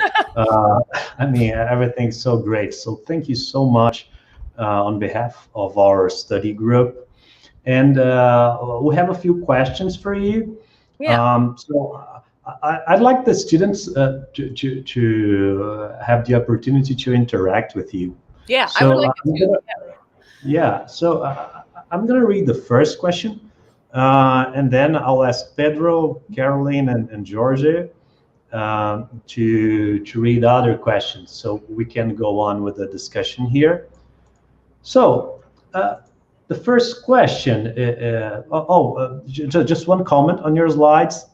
I mean, everything's so great. So thank you so much on behalf of our study group. And we have a few questions for you. Yeah. So I'd like the students to have the opportunity to interact with you. Yeah, So, I would like to. Yeah, so I'm going to read the first question, and then I'll ask Pedro, Caroline, and Georgia to read other questions so we can go on with the discussion here. So the first question, just one comment on your slides.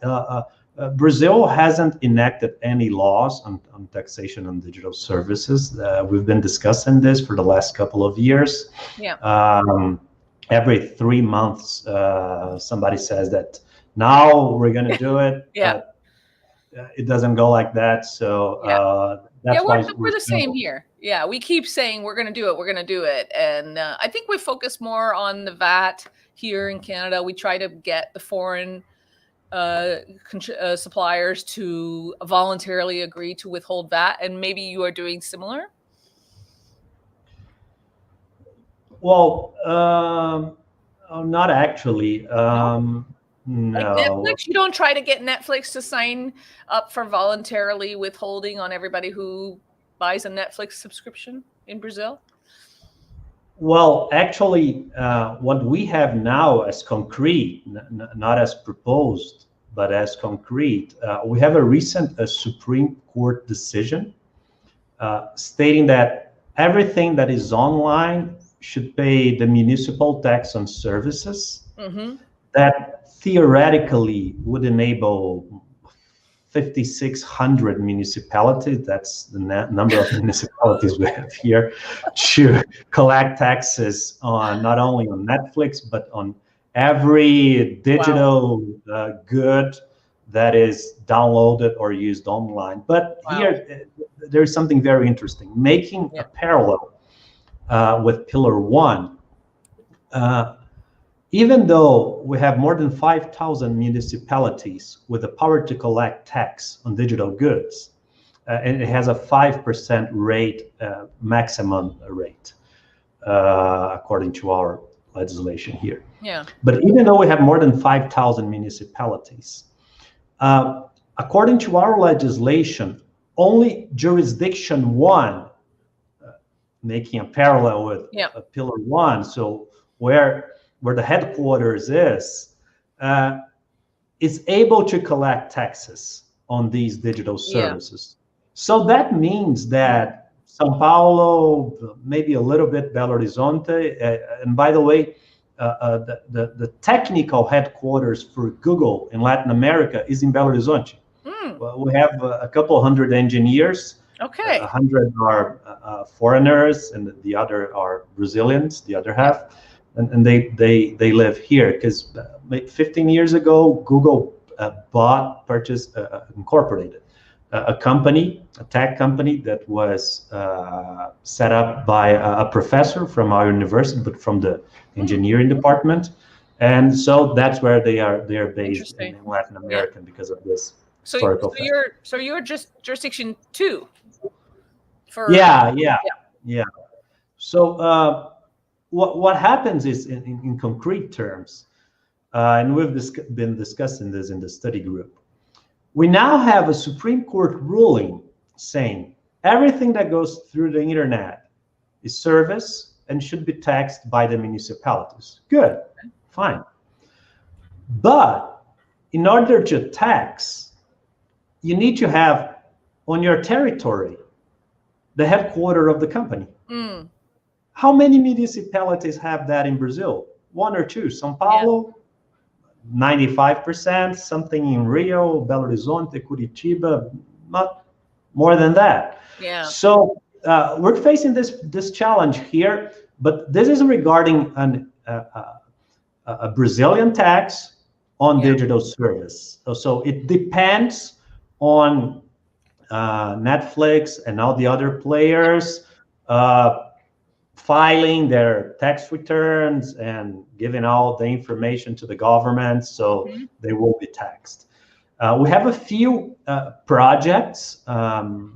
Brazil hasn't enacted any laws on taxation on digital services. We've been discussing this for the last couple of years. Yeah. Every 3 months, somebody says that now we're going to do it. Yeah. It doesn't go like that. So that's why we're the same here. Yeah, we keep saying we're going to do it. We're going to do it. And I think we focus more on the VAT here in Canada. We try to get the foreign suppliers to voluntarily agree to withhold VAT, and maybe you are doing similar. Well, not actually. No. Like Netflix, you don't try to get Netflix to sign up for voluntarily withholding on everybody who buys a Netflix subscription in Brazil? Well, actually, what we have now as concrete, not as proposed, but as concrete, we have a recent Supreme Court decision stating that everything that is online should pay the municipal tax on services. Mm-hmm. That theoretically would enable 5,600 municipalities, that's the number of municipalities we have here, to collect taxes on not only on Netflix, but on every digital good that is downloaded or used online. But here, there's something very interesting, making a parallel with Pillar 1. Even though we have more than 5,000 municipalities with the power to collect tax on digital goods, and it has a 5% rate, maximum rate, according to our legislation here. Yeah. But even though we have more than 5,000 municipalities, according to our legislation, only jurisdiction 1, making a parallel with Pillar 1, so where the headquarters is able to collect taxes on these digital services. So that means that São Paulo, maybe a little bit Belo Horizonte, and by the way, the technical headquarters for Google in Latin America is in Belo Horizonte. Well, we have a couple hundred engineers. Okay. 100 are foreigners, and the other are Brazilians, the other half. And they live here because 15 years ago, Google purchased, incorporated a company, a tech company that was set up by a professor from our university, but from the engineering department. And so that's where they are based in Latin America because of this historical fact. So you're just jurisdiction 2 for Yeah. So what happens is in concrete terms, and we've been discussing this in the study group. We now have a Supreme Court ruling saying everything that goes through the internet is service and should be taxed by the municipalities. Good, fine. But in order to tax, you need to have on your territory the headquarters of the company. How many municipalities have that in Brazil? 1 or 2. São Paulo, 95%, something in Rio, Belo Horizonte, Curitiba, not more than that. Yeah. So we're facing this challenge here, but this is regarding a Brazilian tax on digital service. So it depends on Netflix and all the other players filing their tax returns and giving all the information to the government, so they will be taxed. We have a few projects, 4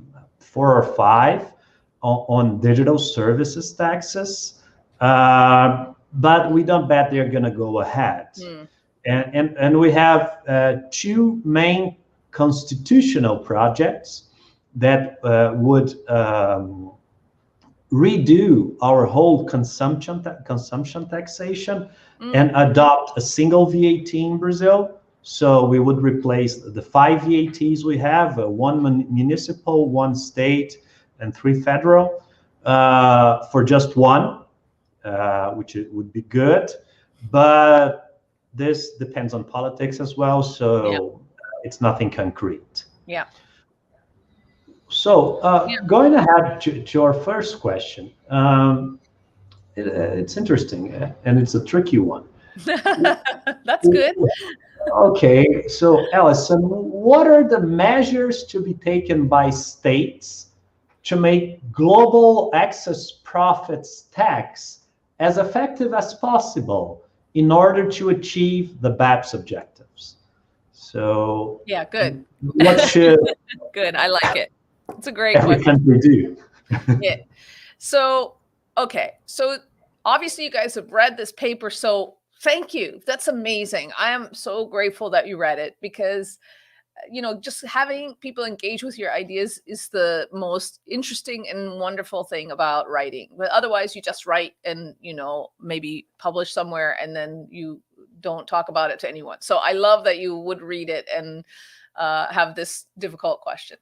or 5, on digital services taxes, but we don't bet they're going to go ahead. And we have 2 main constitutional projects that would redo our whole consumption taxation and adopt a single VAT in Brazil. So we would replace the 5 VATs we have, 1 municipal, 1 state, and 3 federal, for just 1, which would be good. But this depends on politics as well, so it's nothing concrete. Yeah. So going ahead to our first question, it's interesting and it's a tricky one. That's good. Okay, so Alison, what are the measures to be taken by states to make global excess profits tax as effective as possible in order to achieve the BEPS objectives? So yeah, good. What should good? I like it. It's a great every question. country do? Yeah. So, okay. So obviously you guys have read this paper. So thank you. That's amazing. I am so grateful that you read it because, just having people engage with your ideas is the most interesting and wonderful thing about writing. But otherwise you just write and, maybe publish somewhere and then you don't talk about it to anyone. So I love that you would read it and have this difficult question.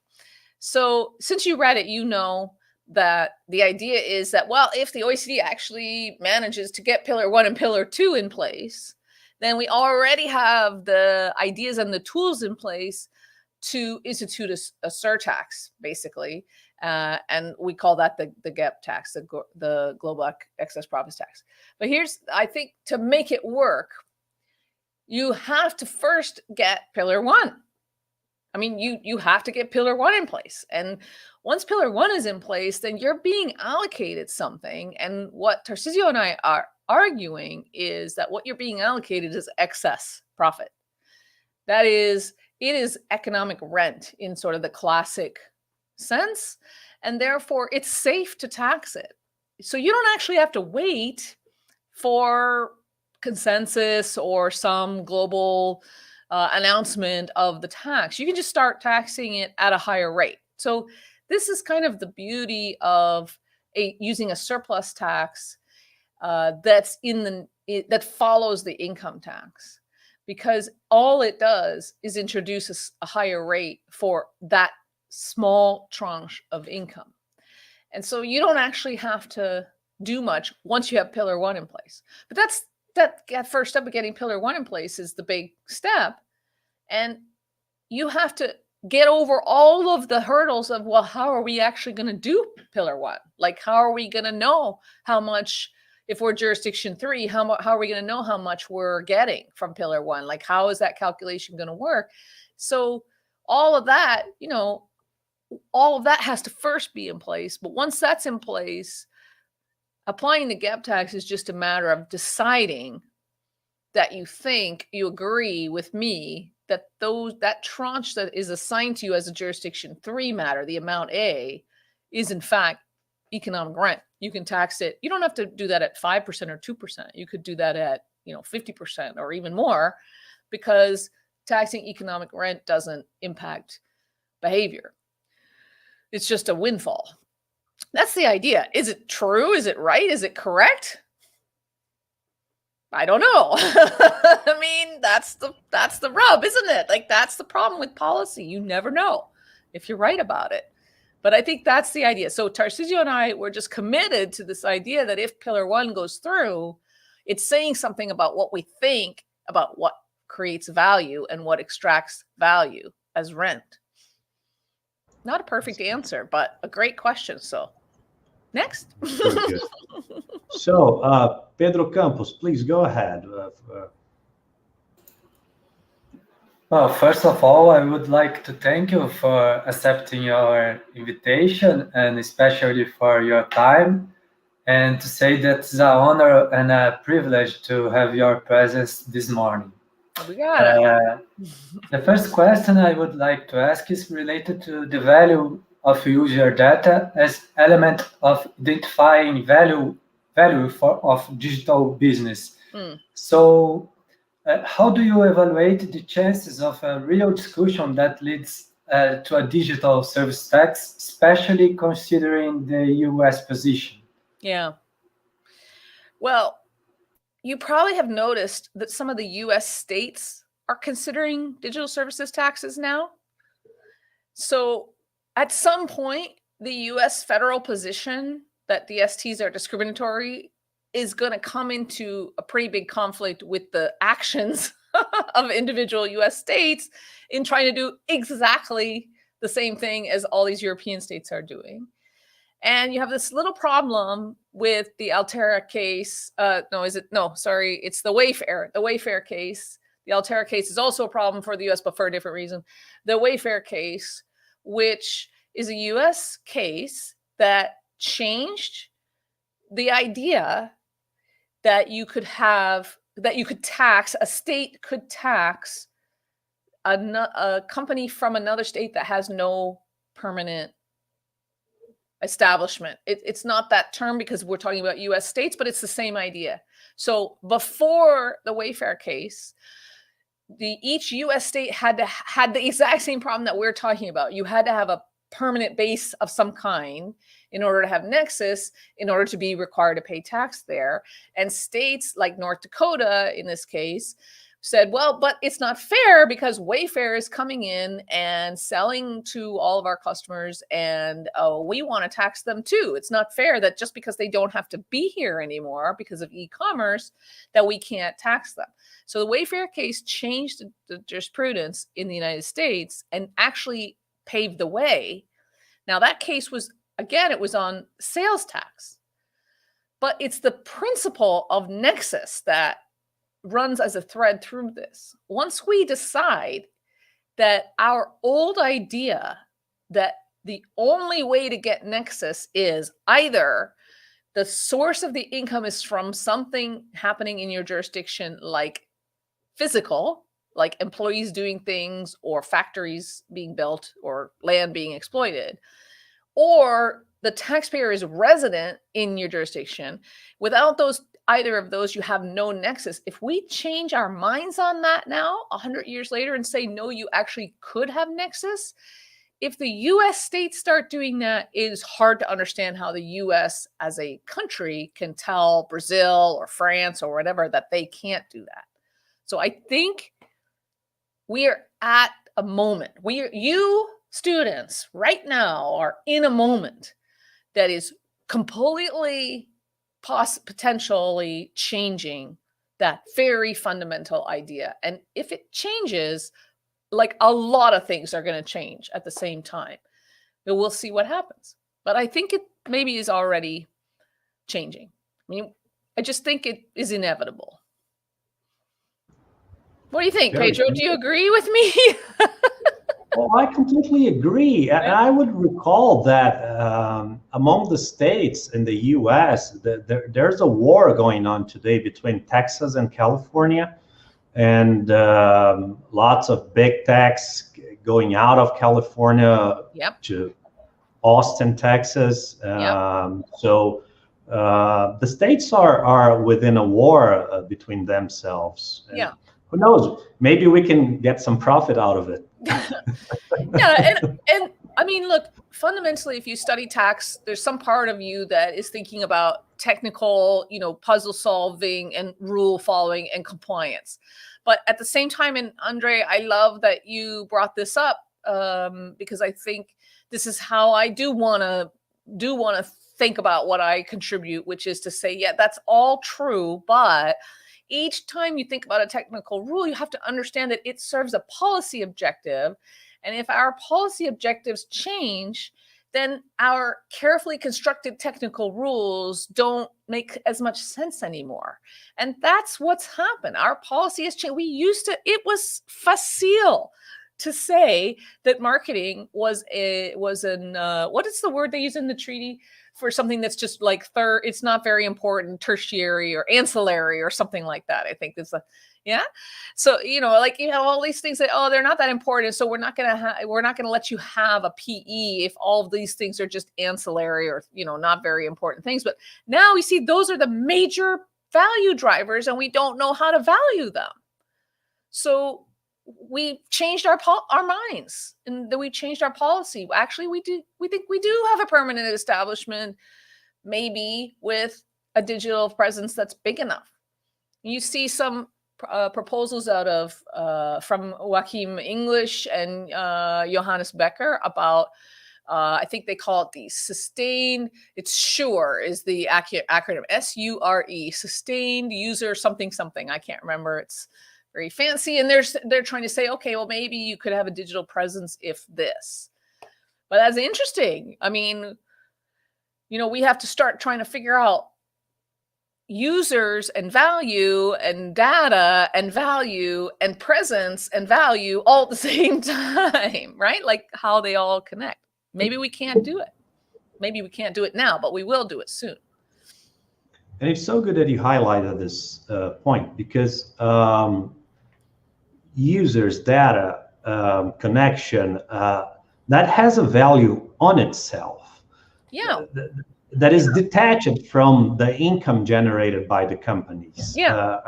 So since you read it, you know that the idea is that, well, if the OECD actually manages to get Pillar 1 and Pillar 2 in place, then we already have the ideas and the tools in place to institute a surtax, basically. And we call that the GEP tax, the Global Excess Profits Tax. But I think to make it work, you have to first get Pillar 1. I mean, you have to get Pillar 1 in place. And once Pillar 1 is in place, then you're being allocated something. And what Tarcisio and I are arguing is that what you're being allocated is excess profit. That is, it is economic rent in sort of the classic sense. And therefore, it's safe to tax it. So you don't actually have to wait for consensus or some global announcement of the tax. You can just start taxing it at a higher rate. So this is kind of the beauty of using a surplus tax that follows the income tax, because all it does is introduce a higher rate for that small tranche of income. And so you don't actually have to do much once you have Pillar 1 in place. But that first step of getting Pillar 1 in place is the big step. And you have to get over all of the hurdles of, well, how are we actually going to do Pillar 1? Like, how are we going to know how much, if we're jurisdiction 3, how are we going to know how much we're getting from Pillar 1? Like, how is that calculation going to work? So all of that, all of that has to first be in place. But once that's in place, applying the gap tax is just a matter of deciding that you agree with me that that tranche that is assigned to you as a jurisdiction 3 matter, the amount A, is in fact economic rent. You can tax it. You don't have to do that at 5% or 2%. You could do that at 50% or even more, because taxing economic rent doesn't impact behavior. It's just a windfall. That's the idea. Is it true? Is it right? Is it correct? I don't know. I mean, that's the rub, isn't it? Like, that's the problem with policy. You never know if you're right about it. But I think that's the idea. So Tarcisio and I were just committed to this idea that if Pillar 1 goes through, it's saying something about what we think about what creates value and what extracts value as rent. Not a perfect answer, but a great question. So next. Very good. So, Pedro Campos, please go ahead. Well, first of all, I would like to thank you for accepting our invitation and especially for your time, and to say that it's an honor and a privilege to have your presence this morning. We got it. The first question I would like to ask is related to the value of user data as element of identifying value of digital business. So how do you evaluate the chances of a real discussion that leads to a digital service tax, especially considering the US position? Yeah. Well, you probably have noticed that some of the US states are considering digital services taxes now. So at some point, the US federal position that DSTs are discriminatory is going to come into a pretty big conflict with the actions of individual US states in trying to do exactly the same thing as all these European states are doing. And you have this little problem with the Altera case. It's the Wayfair case. The Altera case is also a problem for the US, but for a different reason. The Wayfair case, which is a US case that changed the idea that a state could tax a company from another state that has no permanent establishment. It's not that term because we're talking about US states, but it's the same idea. So before the Wayfair case, each US state had the exact same problem that we're talking about. You had to have a permanent base of some kind in order to have nexus, in order to be required to pay tax there. And states like North Dakota, in this case, said, well, but it's not fair because Wayfair is coming in and selling to all of our customers, and we want to tax them too. It's not fair that just because they don't have to be here anymore because of e-commerce, that we can't tax them. So the Wayfair case changed the jurisprudence in the United States and actually paved the way. Now that case was, again, it was on sales tax, but it's the principle of nexus that runs as a thread through this. Once we decide that our old idea that the only way to get nexus is either the source of the income is from something happening in your jurisdiction, like physical, like employees doing things or factories being built or land being exploited, or the taxpayer is resident in your jurisdiction. Without either of those, you have no nexus. If we change our minds on that now, 100 years later, and say, no, you actually could have nexus, if the US states start doing that, it is hard to understand how the US as a country can tell Brazil or France or whatever that they can't do that. So I think we are at a moment. You students right now are in a moment that is completely potentially changing that very fundamental idea. And if it changes, like a lot of things are going to change at the same time. But we'll see what happens. But I think it maybe is already changing. I mean, I just think it is inevitable. What do you think, Pedro? Do you agree with me? Oh, I completely agree. And I would recall that among the states in the US, there's a war going on today between Texas and California, and lots of big techs going out of California Yep. to Austin, Texas. So the states are within a war between themselves. And Yeah. who knows? Maybe we can get some profit out of it. Yeah, and I mean, look, fundamentally, if you study tax, there's some part of you that is thinking about technical, puzzle solving and rule following and compliance. But at the same time, and Andre, I love that you brought this up because I think this is how I do want to think about what I contribute, which is to say, yeah, that's all true, but each time you think about a technical rule, you have to understand that it serves a policy objective. And if our policy objectives change, then our carefully constructed technical rules don't make as much sense anymore. And that's what's happened. Our policy has changed. It was facile to say that marketing was what is the word they use in the treaty for something that's just like third, it's not very important, tertiary or ancillary or something like that. I think it's yeah. So, all these things that, they're not that important. So we're not going to let you have a PE if all of these things are just ancillary or, not very important things. But now we see those are the major value drivers and we don't know how to value them. So we changed our minds and then we changed our policy. Actually, we think we do have a permanent establishment, maybe with a digital presence that's big enough. You see some proposals out of from Joachim English and Johannes Becker about I think they call it the sustained, it's SURE is the acronym, SURE, sustained user something. I can't remember. It's very fancy. And they're trying to say, okay, well, maybe you could have a digital presence if this. But that's interesting. I mean, we have to start trying to figure out users and value and data and value and presence and value all at the same time, right? Like how they all connect. Maybe we can't do it. Maybe we can't do it now, but we will do it soon. And it's so good that you highlighted this point because users, data, connection, that has a value on itself. Yeah. That is detached from the income generated by the companies. Yeah.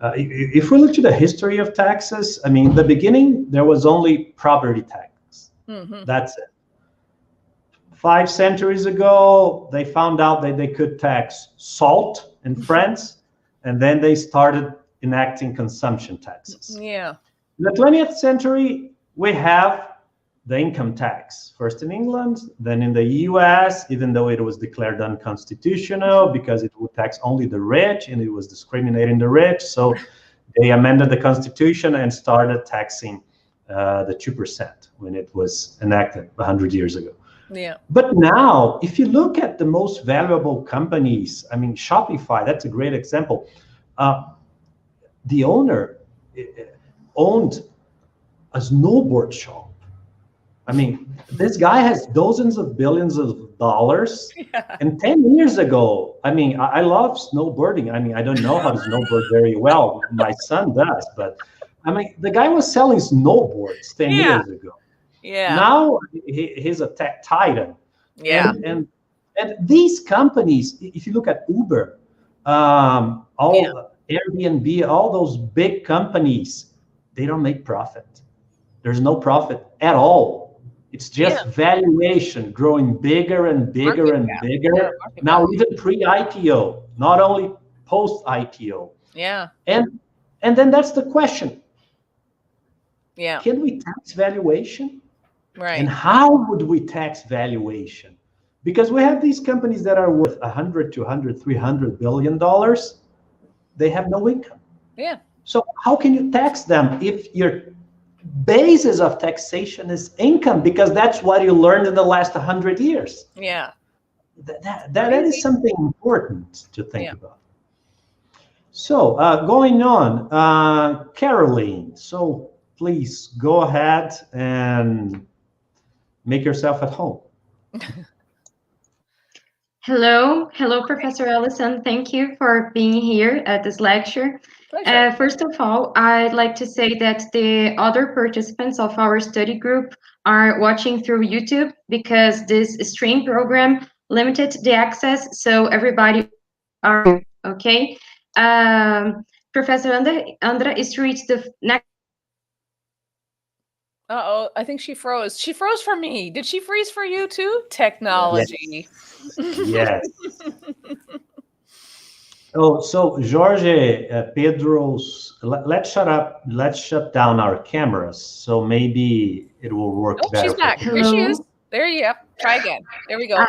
If we look to the history of taxes, in the beginning, there was only property tax. Mm-hmm. That's it. 5 centuries ago, they found out that they could tax salt in France, and then they started enacting consumption taxes. Yeah. In the 20th century, we have the income tax, first in England, then in the US, even though it was declared unconstitutional because it would tax only the rich and it was discriminating the rich. So they amended the constitution and started taxing the 2% when it was enacted 100 years ago. Yeah. But now, if you look at the most valuable companies, Shopify, that's a great example. The owner owned a snowboard shop. This guy has dozens of billions of dollars. Yeah. And 10 years ago, I love snowboarding. I don't know how to snowboard very well. My son does, but the guy was selling snowboards 10 years ago. Yeah. Now he's a tech titan. Yeah. And these companies, if you look at Uber, Airbnb, all those big companies, they don't make profit. There's no profit at all. It's just valuation growing bigger and bigger and bigger. Yeah, now even pre-IPO, not only post-IPO. Yeah. And then that's the question. Yeah. Can we tax valuation? Right. And how would we tax valuation? Because we have these companies that are worth 100, 200, 300 billion dollars. They have no income. Yeah. So how can you tax them if your basis of taxation is income? Because that's what you learned in the last 100 years. Yeah. That is something important to think about. So going on, Caroline. So please go ahead and make yourself at home. Hello, Professor Ellison. Thank you for being here at this lecture. Pleasure. First of all, I'd like to say that the other participants of our study group are watching through YouTube because this stream program limited the access, so everybody are okay. Professor Andra is to reach the next. Uh-oh, I think she froze. She froze for me. Did she freeze for you too? Technology. Yes. Oh, so Jorge, Pedro's. Let's shut down our cameras, so maybe it will work Oh, better. she's back. Hello? There she is. There you go. Try again. There we go.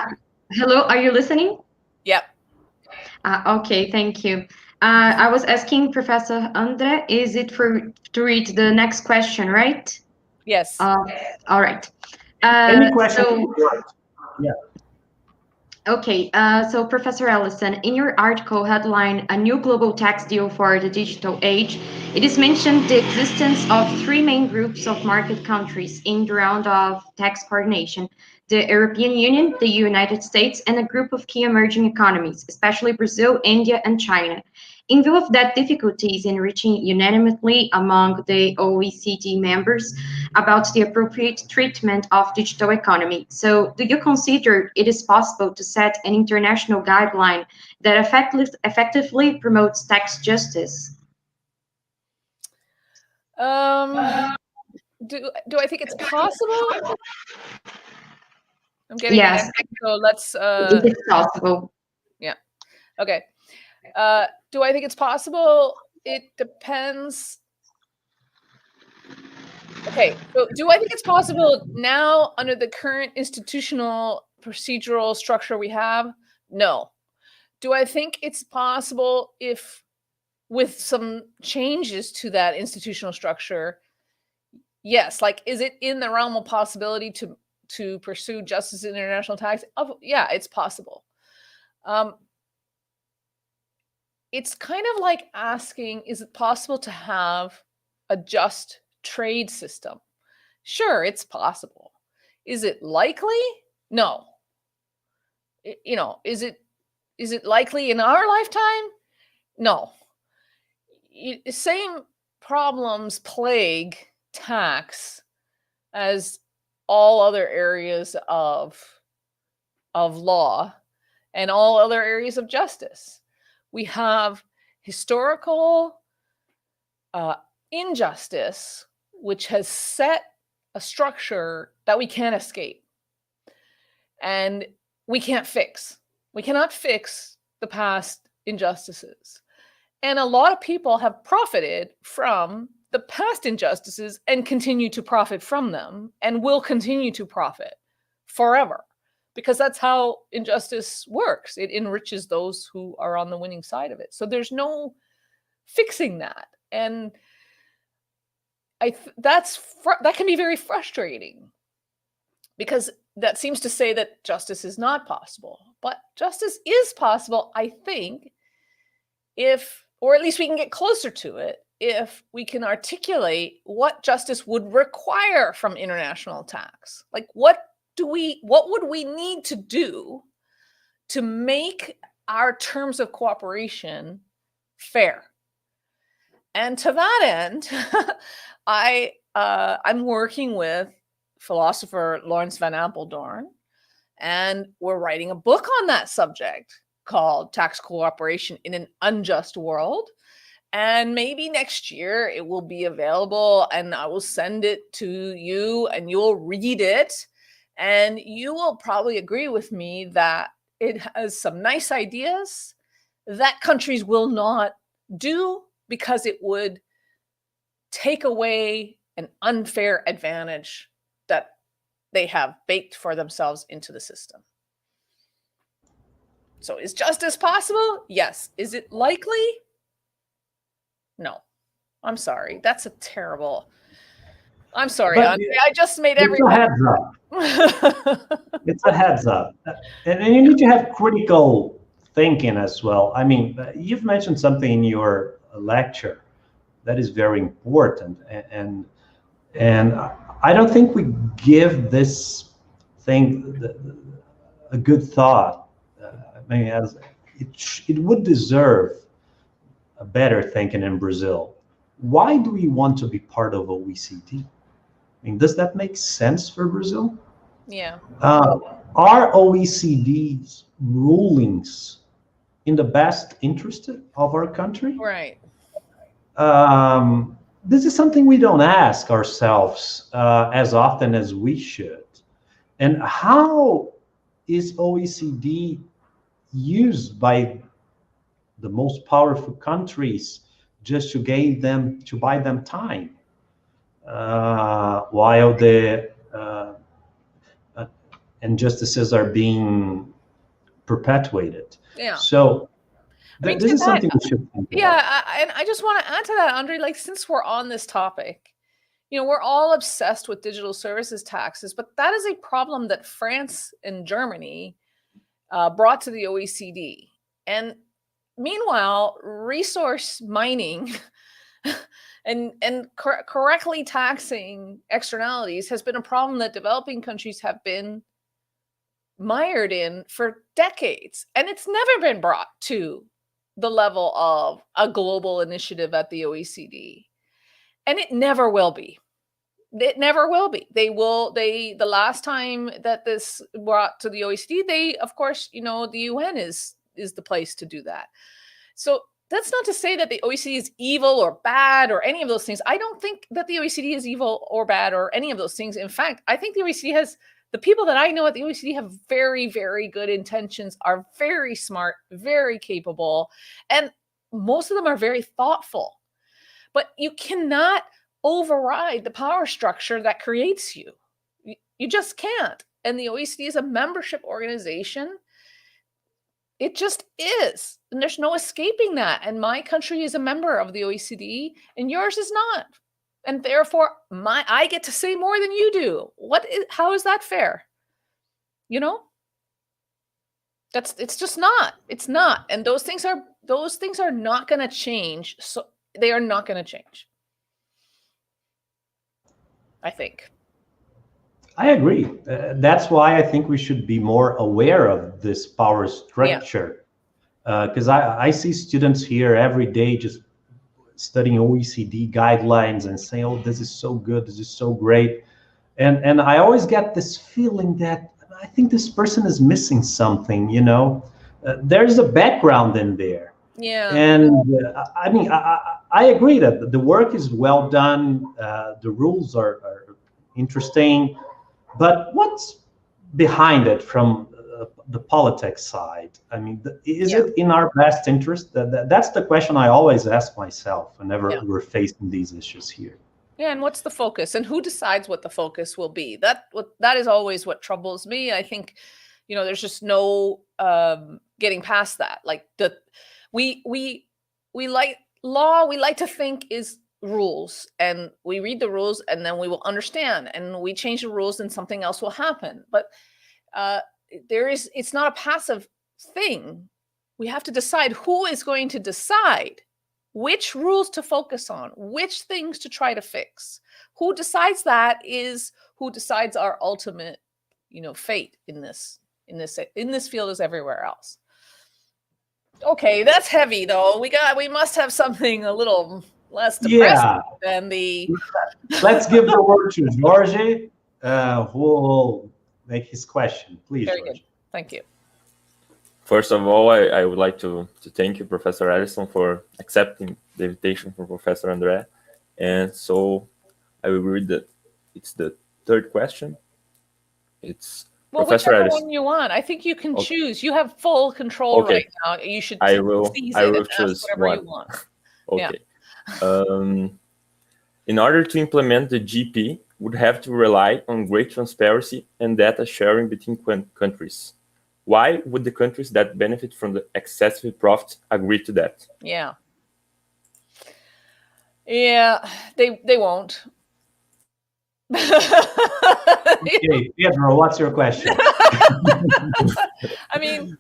Hello, are you listening? Yep. Okay, thank you. I was asking Professor Andre, is it to read the next question, right? Yes. All right. Any question? So, yeah. Okay, so Professor Ellison, in your article headline, A New Global Tax Deal for the Digital Age, it is mentioned the existence of three main groups of market countries in the round of tax coordination: the European Union, the United States, and a group of key emerging economies, especially Brazil, India, and China. In view of that difficulties in reaching unanimity among the OECD members about the appropriate treatment of digital economy. So do you consider it is possible to set an international guideline that effectively promotes tax justice? Do I think it's possible? I'm getting an echo, so let's it is possible. Yeah. Okay. Do I think it's possible? It depends. Okay, so do I think it's possible now under the current institutional procedural structure we have? No. Do I think it's possible if with some changes to that institutional structure? Yes. Like, is it in the realm of possibility to pursue justice in international tax? Yeah, it's possible. It's kind of like asking, is it possible to have a just trade system? Sure, it's possible. Is it likely? No. Is it likely in our lifetime? No. Same problems plague tax as all other areas of law and all other areas of justice. We have historical injustice, which has set a structure that we can't escape and we can't fix. We cannot fix the past injustices. And a lot of people have profited from the past injustices and continue to profit from them and will continue to profit forever, because that's how injustice works. It enriches those who are on the winning side of it. So there's no fixing that. And that can be very frustrating, because that seems to say that justice is not possible. But justice is possible, I think, or at least we can get closer to it, if we can articulate what justice would require from international tax. Like, what would we need to do to make our terms of cooperation fair? And to that end, I'm working with philosopher Lawrence van Apeldoorn, and we're writing a book on that subject called Tax Cooperation in an Unjust World. And maybe next year it will be available, and I will send it to you and you'll read it. And you will probably agree with me that it has some nice ideas that countries will not do, because it would take away an unfair advantage that they have baked for themselves into the system. So is justice possible? Yes. Is it likely? No. I'm sorry. That's a terrible... I'm sorry, Andre. I just made everyone... It's a heads up. It's a heads up. And you need to have critical thinking as well. I mean, you've mentioned something in your lecture that is very important. And And I don't think we give this thing a good thought. I mean, it would deserve a better thinking in Brazil. Why do we want to be part of OECD? I mean, does that make sense for Brazil? Yeah. Are OECD's rulings in the best interest of our country? Right. This is something we don't ask ourselves as often as we should. And how is OECD used by the most powerful countries just to buy them time, while the injustices are being perpetuated? Yeah. So I mean, this is something we should think about. Yeah, and I just want to add to that, Andre, like, since we're on this topic, we're all obsessed with digital services taxes, but that is a problem that France and Germany brought to the OECD. And meanwhile, resource mining and correctly taxing externalities has been a problem that developing countries have been mired in for decades. And it's never been brought to the level of a global initiative at the OECD. And it never will be. It never will be. The last time that this brought to the OECD, they, of course, the UN is the place to do that. So that's not to say that the OECD is evil or bad or any of those things. I don't think that the OECD is evil or bad or any of those things. In fact, I think the OECD the people that I know at the OECD have very, very good intentions, are very smart, very capable, and most of them are very thoughtful. But you cannot override the power structure that creates you. You just can't. And the OECD is a membership organization. It just is. And there's no escaping that. And my country is a member of the OECD and yours is not. And therefore, I get to say more than you do. How is that fair? It's just not. It's not. And those things are not going to change. So they are not going to change, I think. I agree. That's why I think we should be more aware of this power structure. Because I see students here every day just studying OECD guidelines and saying, "Oh, this is so good. This is so great," and I always get this feeling that I think this person is missing something. There's a background in there. Yeah. And I mean, I agree that the work is well done. The rules are interesting. But what's behind it from the politics side? I mean, is it in our best interest? That's the question I always ask myself whenever we're facing these issues here. Yeah, and what's the focus? And who decides what the focus will be? That is always what troubles me. I think, there's just no getting past that. Like we like law. We like to think is rules, and we read the rules and then we will understand, and we change the rules and something else will happen. But it's not a passive thing. We have to decide who is going to decide which rules to focus on, which things to try to fix. Who decides that is who decides our ultimate, fate in this field as everywhere else. Okay, that's heavy though. We must have something a little less depressing than the. Let's give the word to Jorge, who will make his question. Please, Very Jorge. good. Thank you. First of all, I would like to thank you, Professor Ellison, for accepting the invitation from Professor André. And so I will read it's the third question. It's Professor whichever Ellison. one you want. I think you can choose. You have full control right now. You should I will choose whatever you want. Okay. In order to implement the GP, would have to rely on great transparency and data sharing between countries. Why would the countries that benefit from the excessive profit agree to that? Yeah, they won't. Okay, Pedro, what's your question? I mean,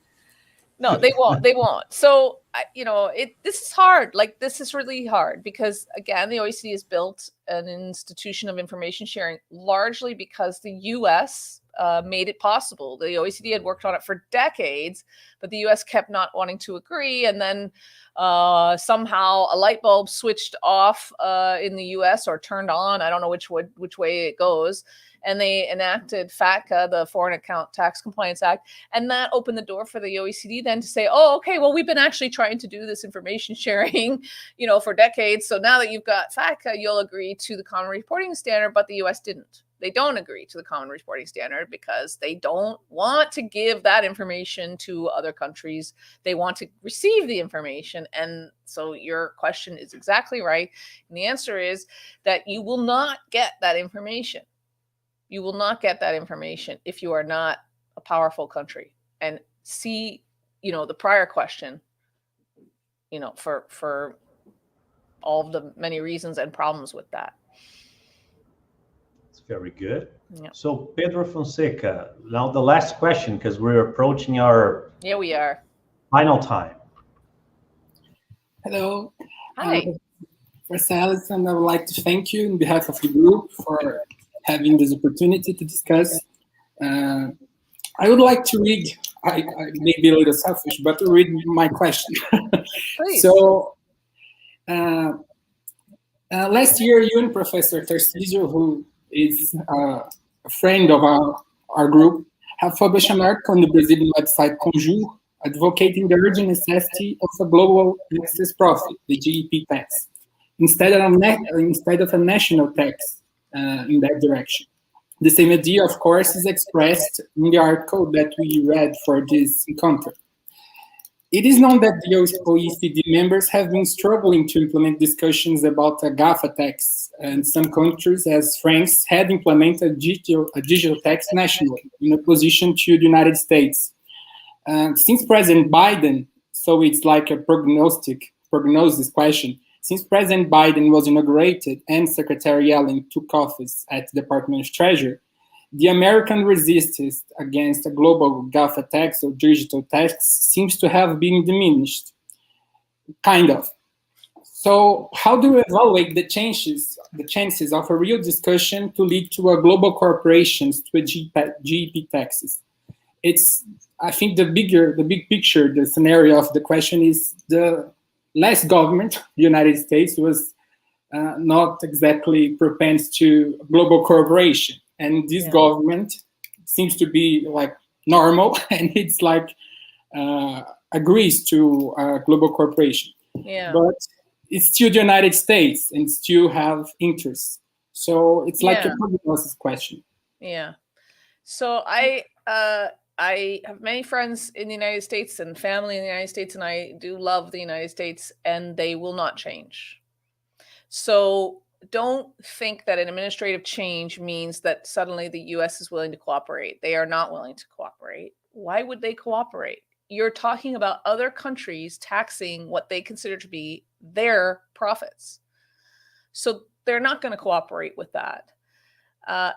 No, they won't. They won't. So, this is hard. Like, this is really hard because, again, the OECD has built an institution of information sharing largely because the US made it possible. The OECD had worked on it for decades, but the US kept not wanting to agree. And then somehow a light bulb switched off in the US or turned on. I don't know which way it goes. And they enacted FATCA, the Foreign Account Tax Compliance Act. And that opened the door for the OECD then to say, oh, okay, well, we've been actually trying to do this information sharing, for decades. So now that you've got FATCA, you'll agree to the Common Reporting Standard, but the US didn't. They don't agree to the Common Reporting Standard because they don't want to give that information to other countries. They want to receive the information. And so your question is exactly right. And the answer is that you will not get that information. You will not get that information if you are not a powerful country. And see, the prior question, for all of the many reasons and problems with that. It's very good. Yeah. So Pedro Fonseca, now the last question, because we're approaching our we are final time. Hello. Hi. First, Alison, I would like to thank you on behalf of the group for having this opportunity to discuss. I would like to read, I may be a little selfish, but to read my question. Please. So, last year, you and Professor Tarcísio, who is a friend of our group, have published an article on the Brazilian website Conjur, advocating the urgent necessity of a global excess profit, the GEP tax, instead of a national tax in that direction. The same idea, of course, is expressed in the article that we read for this encounter. It is known that the OECD members have been struggling to implement discussions about a GAFA tax, and some countries, as France, had implemented a digital tax nationally, in opposition to the United States. Since President Biden, so it's like a prognosis question, since President Biden was inaugurated and Secretary Yellen took office at the Department of Treasury, the American resistance against a global GAFA tax or digital tax seems to have been diminished, kind of. So how do you evaluate the chances of a real discussion to lead to a global corporations to a GEP taxes? I think the big picture, the scenario of the question is the last government, the United States, was not exactly propense to global cooperation. And this government seems to be like normal, and it's like agrees to global cooperation. Yeah. But it's still the United States and still have interests. So it's like a prognosis question. Yeah. So I have many friends in the United States and family in the United States, and I do love the United States, and they will not change. So don't think that an administrative change means that suddenly the US is willing to cooperate. They are not willing to cooperate. Why would they cooperate? You're talking about other countries taxing what they consider to be their profits. So they're not going to cooperate with that.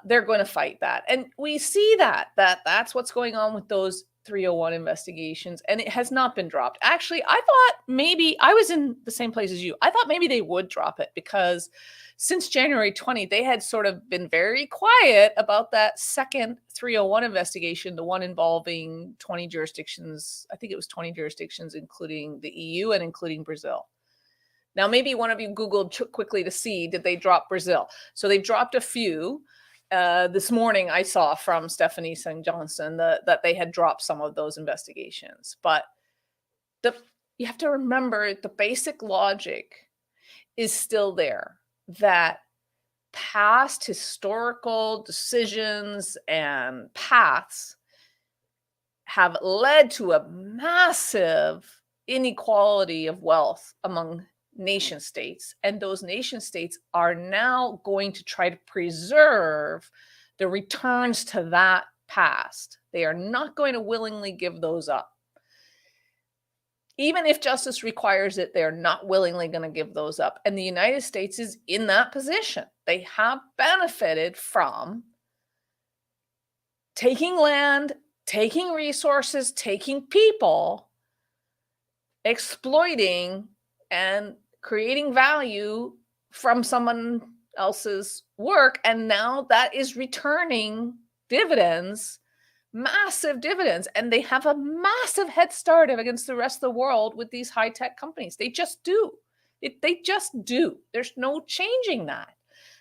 They're going to fight that. And we see that's what's going on with those 301 investigations, and it has not been dropped. Actually, I thought maybe I was in the same place as you. I thought maybe they would drop it because since January 20, they had sort of been very quiet about that second 301 investigation, the one involving 20 jurisdictions. I think it was 20 jurisdictions, including the EU and including Brazil. Now, maybe one of you Googled quickly to see, did they drop Brazil? So they dropped a few. This morning, I saw from Stephanie St. Johnson that they had dropped some of those investigations. But you have to remember the basic logic is still there, that past historical decisions and paths have led to a massive inequality of wealth among nation states, and those nation states are now going to try to preserve the returns to that past. They are not going to willingly give those up. Even if justice requires it, they're not willingly going to give those up. And the United States is in that position. They have benefited from taking land, taking resources, taking people, exploiting and creating value from someone else's work, and now that is returning dividends, massive dividends, and they have a massive head start against the rest of the world with these high-tech companies. They just do. They just do. There's no changing that.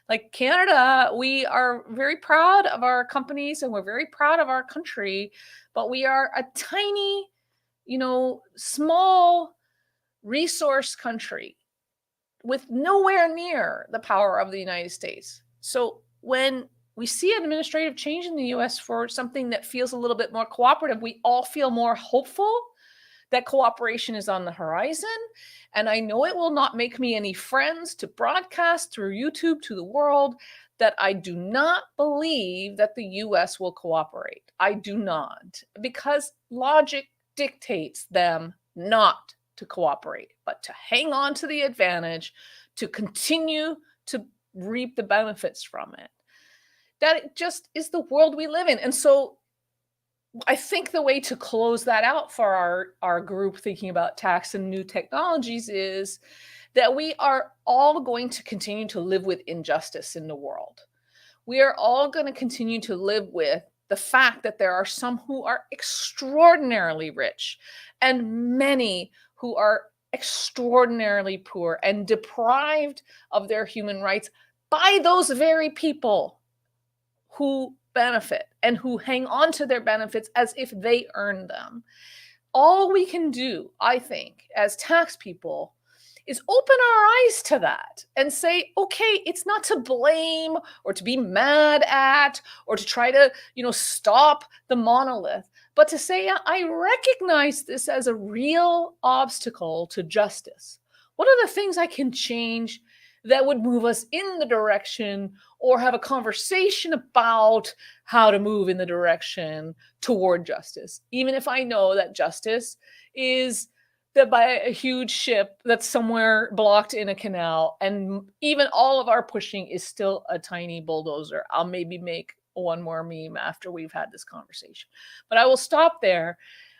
Like Canada, we are very proud of our companies and we're very proud of our country, but we are a tiny, small resource country with nowhere near the power of the United States. So when we see an administrative change in the US for something that feels a little bit more cooperative, we all feel more hopeful that cooperation is on the horizon. And I know it will not make me any friends to broadcast through YouTube to the world that I do not believe that the US will cooperate. I do not, because logic dictates them not to cooperate, but to hang on to the advantage, to continue to reap the benefits from it. That just is the world we live in. And so I think the way to close that out for our group thinking about tax and new technologies is that we are all going to continue to live with injustice in the world. We are all going to continue to live with the fact that there are some who are extraordinarily rich and many who are extraordinarily poor and deprived of their human rights by those very people who benefit and who hang on to their benefits as if they earned them. All we can do, I think, as tax people is open our eyes to that and say, okay, it's not to blame or to be mad at or to try to, stop the monolith, but to say, I recognize this as a real obstacle to justice. What are the things I can change that would move us in the direction or have a conversation about how to move in the direction toward justice, even if I know that justice is that by a huge ship that's somewhere blocked in a canal, and even all of our pushing is still a tiny bulldozer. I'll maybe make one more meme after we've had this conversation, but I will stop there.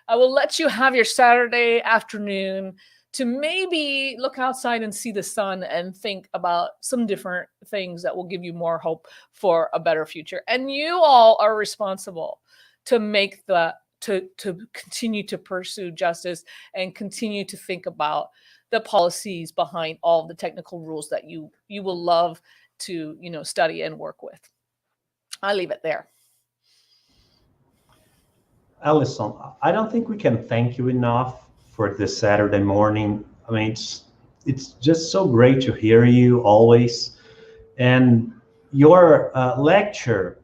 I will let you have your Saturday afternoon to maybe look outside and see the sun and think about some different things that will give you more hope for a better future. And you all are responsible to make to continue to pursue justice and continue to think about the policies behind all the technical rules that you will love to study and work with. I'll leave it there. Alison, I don't think we can thank you enough for this Saturday morning. I mean, it's just so great to hear you always, and your lecture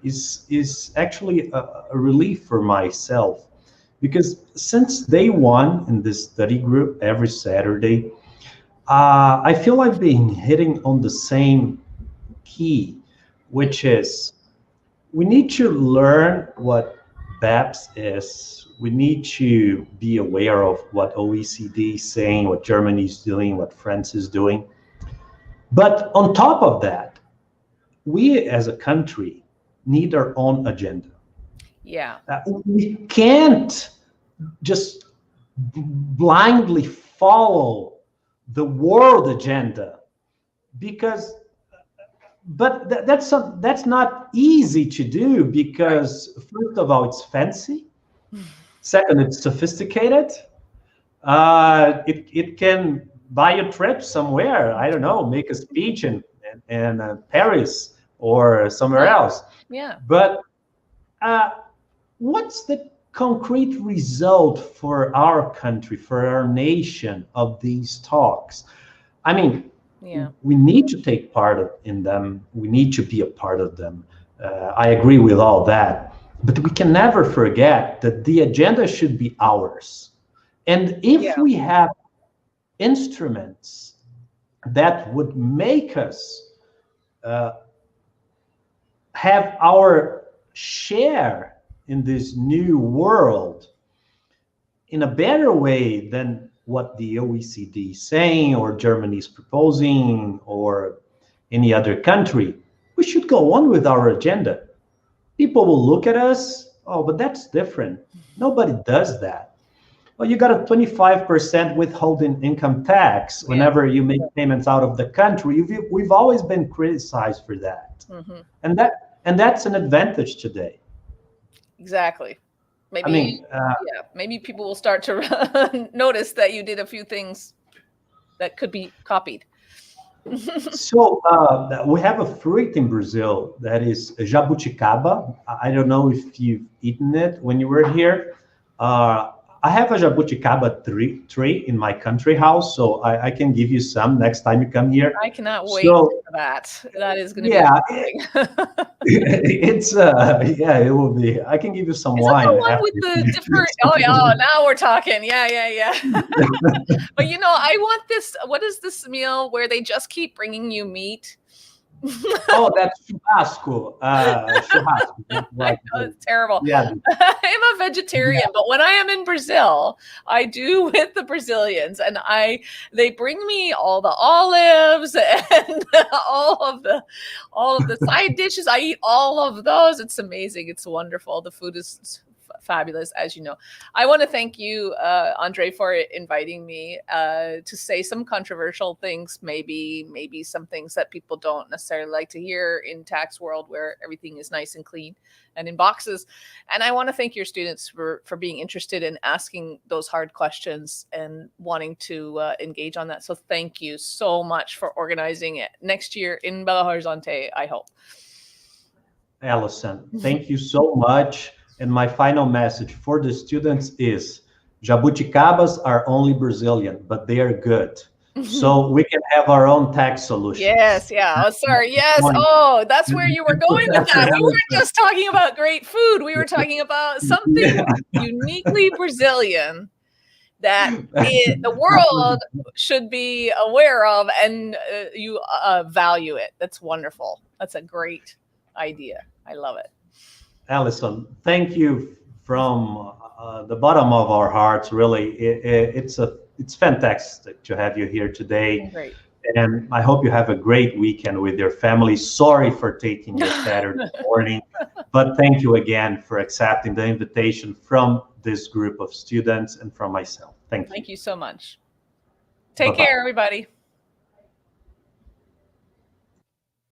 is actually a relief for myself, because since day one in this study group every Saturday, I feel I've been hitting on the same key, which is we need to learn what BEPS is. We need to be aware of what OECD is saying, what Germany is doing, what France is doing. But on top of that, we as a country need our own agenda. Yeah. We can't just blindly follow the world agenda, but that's not easy to do, because first of all, it's fancy. Second, it's sophisticated. It can buy a trip somewhere. I don't know, make a speech in Paris or somewhere else. Yeah. But what's the concrete result for our country, for our nation of these talks? I mean, we need to take part in them. We need to be a part of them. I agree with all that. But we can never forget that the agenda should be ours. And if we have instruments that would make us have our share in this new world in a better way than what the OECD is saying, or Germany is proposing, or any other country, we should go on with our agenda. People will look at us, oh, but that's different. Nobody does that. Well, you got a 25% withholding income tax whenever you make payments out of the country. We've always been criticized for that, and that's an advantage today. Exactly. Maybe, I mean, maybe people will start to notice that you did a few things that could be copied. So we have a fruit in Brazil that is jabuticaba. I don't know if you've eaten it when you were here. I have a jabuticaba tree in my country house, so I can give you some next time you come here. I cannot wait for that. That is going to be amazing. It's it will be. I can give you some wine. The one with the different? Oh, now we're talking. Yeah. But I want this. What is this meal where they just keep bringing you meat? Oh, that's churrasco. Like, it's terrible. Yeah. I'm a vegetarian, but when I am in Brazil, I do with the Brazilians, and they bring me all the olives and all of the side dishes. I eat all of those. It's amazing. It's wonderful. The food is fabulous, as you know. I want to thank you, Andre, for inviting me to say some controversial things, maybe some things that people don't necessarily like to hear in tax world, where everything is nice and clean and in boxes. And I want to thank your students for being interested in asking those hard questions and wanting to engage on that. So thank you so much for organizing it next year in Belo Horizonte, I hope. Allison, thank you so much. And my final message for the students is jabuticabas are only Brazilian, but they are good. So we can have our own tax solution. Yes, yeah. Oh, sorry. Yes. Oh, that's where you were going with that. We weren't just talking about great food. We were talking about something uniquely Brazilian that the world should be aware of, and you value it. That's wonderful. That's a great idea. I love it. Allison, thank you from the bottom of our hearts. Really, it's fantastic to have you here today. Great. And I hope you have a great weekend with your family. Sorry for taking your Saturday morning, but thank you again for accepting the invitation from this group of students and from myself. Thank you. Thank you so much. Take care, everybody.